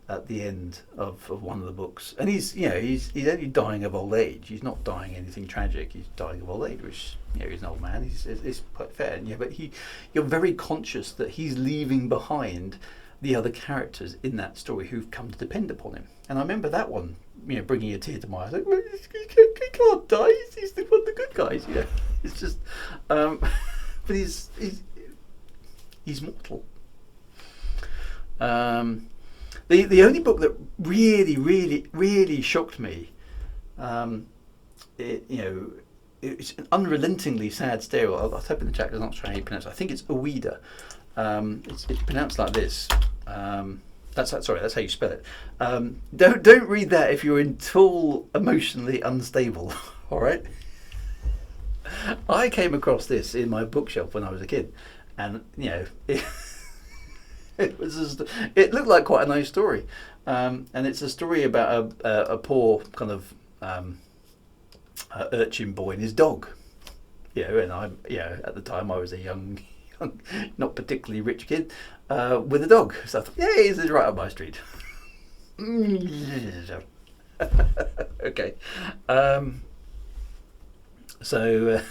at the end of one of the books, and he's only dying of old age. He's not dying anything tragic. He's dying of old age, which he's an old man. It's quite fair. And, but you're very conscious that he's leaving behind the other characters in that story who've come to depend upon him. And I remember that one, bringing a tear to my eyes. Like, well, he can't die. He's one of the good guys. It's just, but he's mortal. The only book that really shocked me, it's an unrelentingly sad story. I'll type in the chat because I'm not sure how you pronounce it. I think it's Ouida. It's pronounced like this. That's how you spell it. Don't read that if you're at all emotionally unstable. All right. I came across this in my bookshelf when I was a kid, and it looked like quite a nice story, and it's a story about a poor kind of urchin boy and his dog. And at the time I was a young, not particularly rich kid with a dog. So I thought, this is right up my street. Okay. So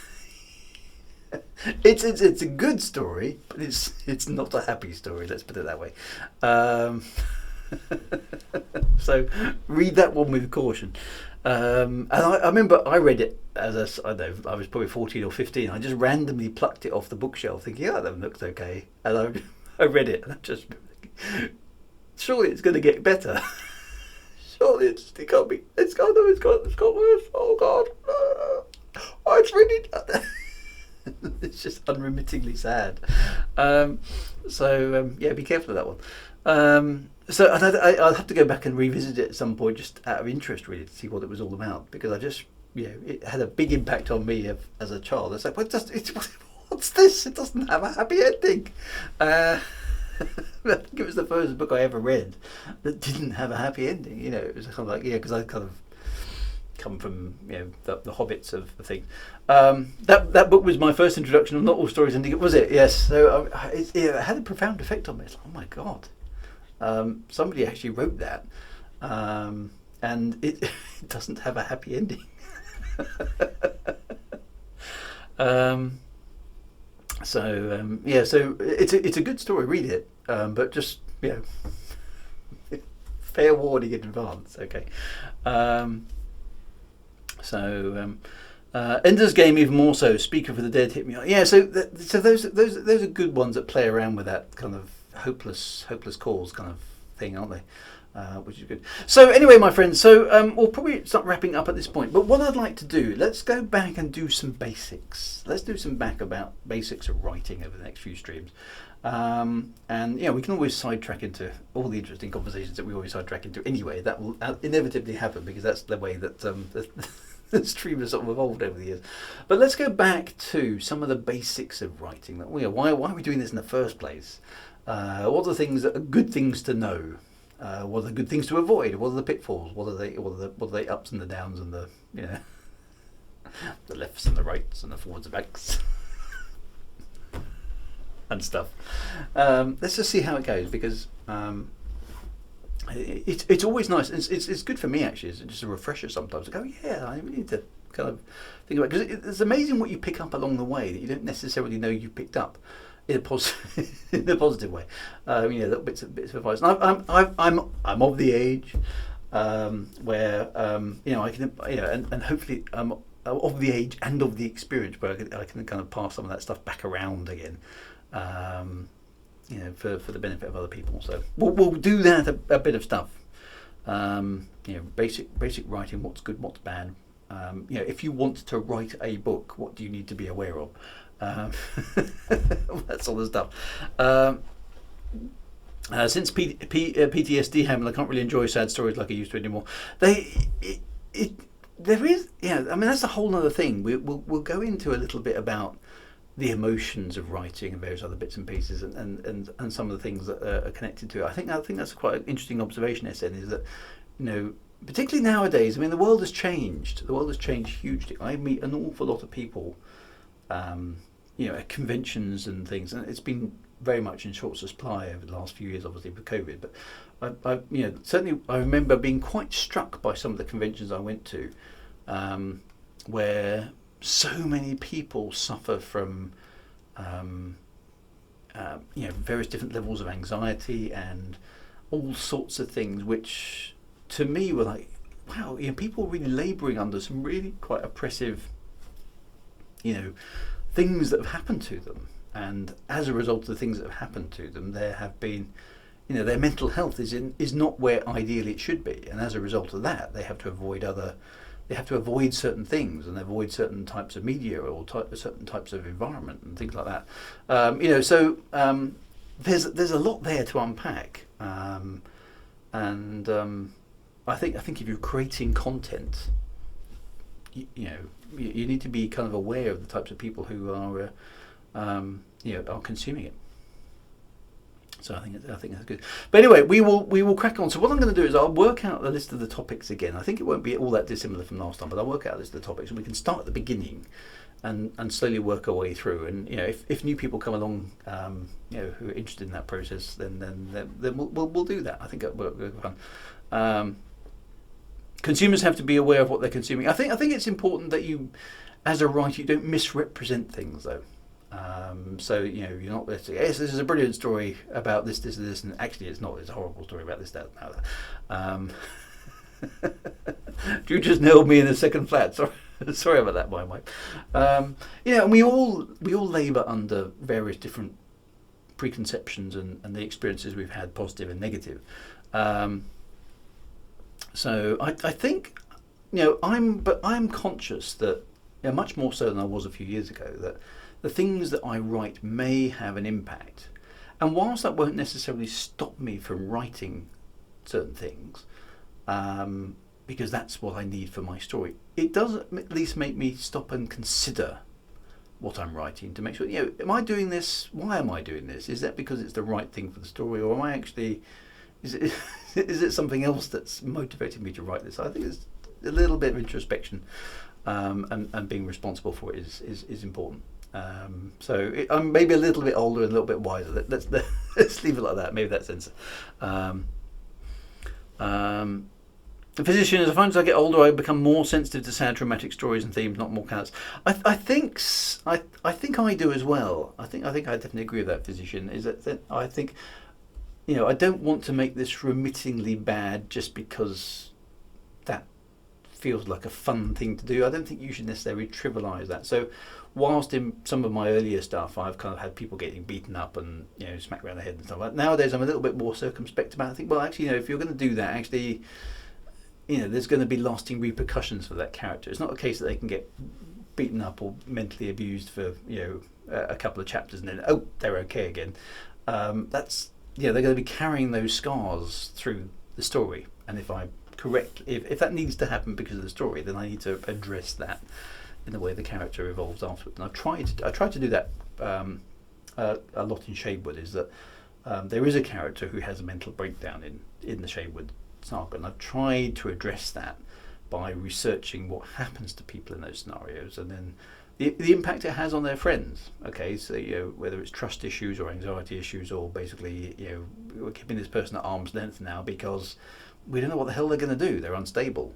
it's a good story, but it's not a happy story. Let's put it that way. So read that one with caution. And I remember I read it as I was probably 14 or 15. I just randomly plucked it off the bookshelf, thinking, that looks okay, and I read it, and I just surely it's going to get better. Surely it can't be. It's got worse. Oh God, it's really. It's just unremittingly sad. Be careful of that one. So I'll have to go back and revisit it at some point, just out of interest, really, to see what it was all about, because I just, it had a big impact on me as a child. It's like, what's this? It doesn't have a happy ending. I think it was the first book I ever read that didn't have a happy ending. It was kind of like, because I kind of come from the hobbits of the thing. That book was my first introduction of not all stories ending. Was it? Yes. So it had a profound effect on me. It's like, oh my God. Somebody actually wrote that, and it doesn't have a happy ending. So it's a good story. Read it, but just fair warning in advance. Okay. Ender's Game even more so. Speaker for the Dead hit me on. Yeah. So those are good ones that play around with that kind of hopeless cause kind of thing, aren't they? Which is good. So anyway, my friends, we'll probably start wrapping up at this point, but what I'd like to do, let's go back and do some basics. Let's do some about basics of writing over the next few streams. And we can always sidetrack into all the interesting conversations that we always sidetrack into anyway. That will inevitably happen, because that's the way that the stream has sort of evolved over the years. But let's go back to some of the basics of writing. Why are we doing this in the first place? What are the things that are good things to know? What are the good things to avoid? What are the pitfalls? What are the ups and the downs and the the lefts and the rights and the forwards and backs and stuff? Let's just see how it goes, because it's always nice. It's good for me, actually. It's just a refresher sometimes to go, I really need to kind of think about it, because it's amazing what you pick up along the way that you don't necessarily know you picked up. In a positive way, little bits of advice. And I'm of the age where I can and hopefully I'm of the age and of the experience where I can kind of pass some of that stuff back around again, for the benefit of other people. So we'll do that a bit of stuff. Basic writing. What's good, what's bad. If you want to write a book, what do you need to be aware of? That sort of stuff. Since PTSD happened, I can't really enjoy sad stories like I used to anymore. There is, that's a whole other thing. We'll go into a little bit about the emotions of writing and various other bits and pieces, and some of the things that are connected to it. I think that's quite an interesting observation, SN, is that particularly nowadays. The world has changed. The world has changed hugely. I meet an awful lot of people. At conventions and things, and it's been very much in short supply over the last few years, obviously with COVID. But certainly I remember being quite struck by some of the conventions I went to, where so many people suffer from, various different levels of anxiety and all sorts of things, which to me were like, wow, people really labouring under some really quite oppressive, things that have happened to them, and as a result of the things that have happened to them, there have been, their mental health is not where ideally it should be, and as a result of that, they have to avoid certain things, and avoid certain types of media or certain types of environment and things like that. There's a lot there to unpack, and I think if you're creating content, you need to be kind of aware of the types of people who are consuming it. So I think that's good. But anyway, we will crack on. So what I'm going to do is I'll work out the list of the topics again. I think it won't be all that dissimilar from last time, but I'll work out the list of the topics, and we can start at the beginning, and slowly work our way through. And if new people come along, who are interested in that process, then we'll do that. I think it'll be fun. Consumers have to be aware of what they're consuming. I think it's important that you, as a writer, you don't misrepresent things though. So you're not let's say, yes, this is a brilliant story about this, and actually it's not. It's a horrible story about this, that, and that. Drew just nailed me in the second flat. Sorry about that, my wife. And we all labour under various different preconceptions and the experiences we've had, positive and negative. So I think I'm conscious that much more so than I was a few years ago that the things that I write may have an impact. And whilst that won't necessarily stop me from writing certain things, because that's what I need for my story, it does at least make me stop and consider what I'm writing to make sure, am I doing this? Why am I doing this? Is that because it's the right thing for the story, or am I actually, is it something else that's motivating me to write this? I think it's a little bit of introspection, and being responsible for it is important. So I'm maybe a little bit older and a little bit wiser. Let's leave it like that. Maybe that sense. The physician, as I get older, I become more sensitive to sad, dramatic stories and themes, not more characters. I think I do as well. I think I definitely agree with that, physician. Is that I think I don't want to make this remittingly bad just because that feels like a fun thing to do. I don't think you should necessarily trivialise that. So whilst in some of my earlier stuff I've kind of had people getting beaten up and smacked around the head and stuff like that, nowadays I'm a little bit more circumspect about it. I think, well, actually, if you're going to do that, actually, there's going to be lasting repercussions for that character. It's not a case that they can get beaten up or mentally abused for a couple of chapters and then they're okay again. That's they're going to be carrying those scars through the story, and if that needs to happen because of the story, then I need to address that in the way the character evolves afterwards. And I try to do that a lot in Shadewood. Is that there is a character who has a mental breakdown in the Shadewood saga, and I've tried to address that by researching what happens to people in those scenarios, and then the impact it has on their friends. Okay, so whether it's trust issues or anxiety issues, or basically we're keeping this person at arm's length now because we don't know what the hell they're going to do. They're unstable,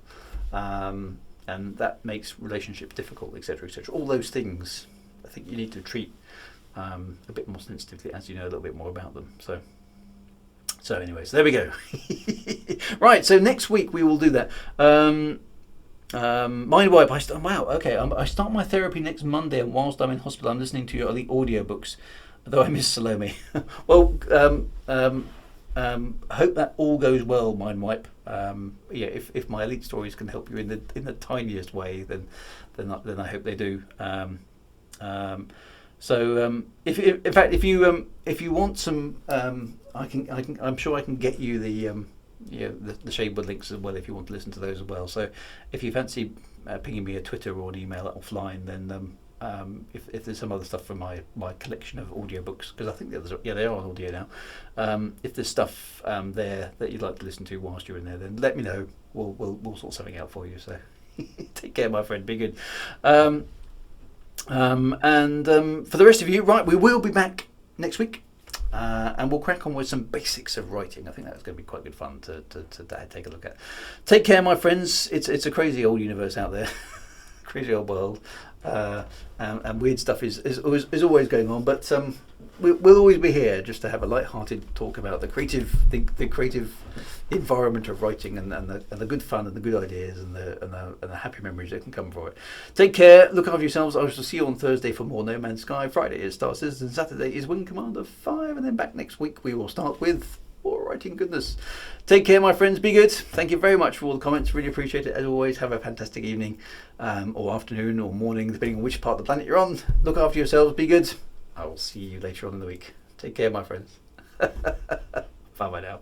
and that makes relationships difficult, etc., etc. All those things, I think you need to treat a bit more sensitively as you know a little bit more about them. So anyway, so there we go. Right, so next week we will do that. Mind wipe. I start my therapy next Monday, and whilst I'm in hospital, I'm listening to your elite audiobooks. Though I miss Salome. Well, hope that all goes well, Mind Wipe. If my elite stories can help you in the tiniest way, then I hope they do. If you want some, I'm sure I can get you the Shadewood links as well if you want to listen to those as well. So if you fancy pinging me a Twitter or an email offline, then if there's some other stuff from my collection of audiobooks, because I think they are on audio now. If there's stuff there that you'd like to listen to whilst you're in there, then let me know. We'll sort something out for you. So take care, my friend. Be good. And for the rest of you, right, we will be back next week. And we'll crack on with some basics of writing. I think that's going to be quite good fun to take a look at. Take care, my friends. It's a crazy old universe out there, crazy old world, and weird stuff is always going on. But we'll always be here just to have a light-hearted talk about the creative environment of writing and the good fun and the good ideas and the happy memories that can come from it. Take care, look after yourselves. I shall see you on Thursday for more No Man's Sky. Friday is Star Citizen, Saturday is Wing Commander 5, and then back next week we will start with more writing goodness. Take care, my friends. Be good. Thank you very much for all the comments. Really appreciate it. As always, have a fantastic evening, or afternoon, or morning, depending on which part of the planet you're on. Look after yourselves. Be good. I will see you later on in the week. Take care, my friends. Bye bye now.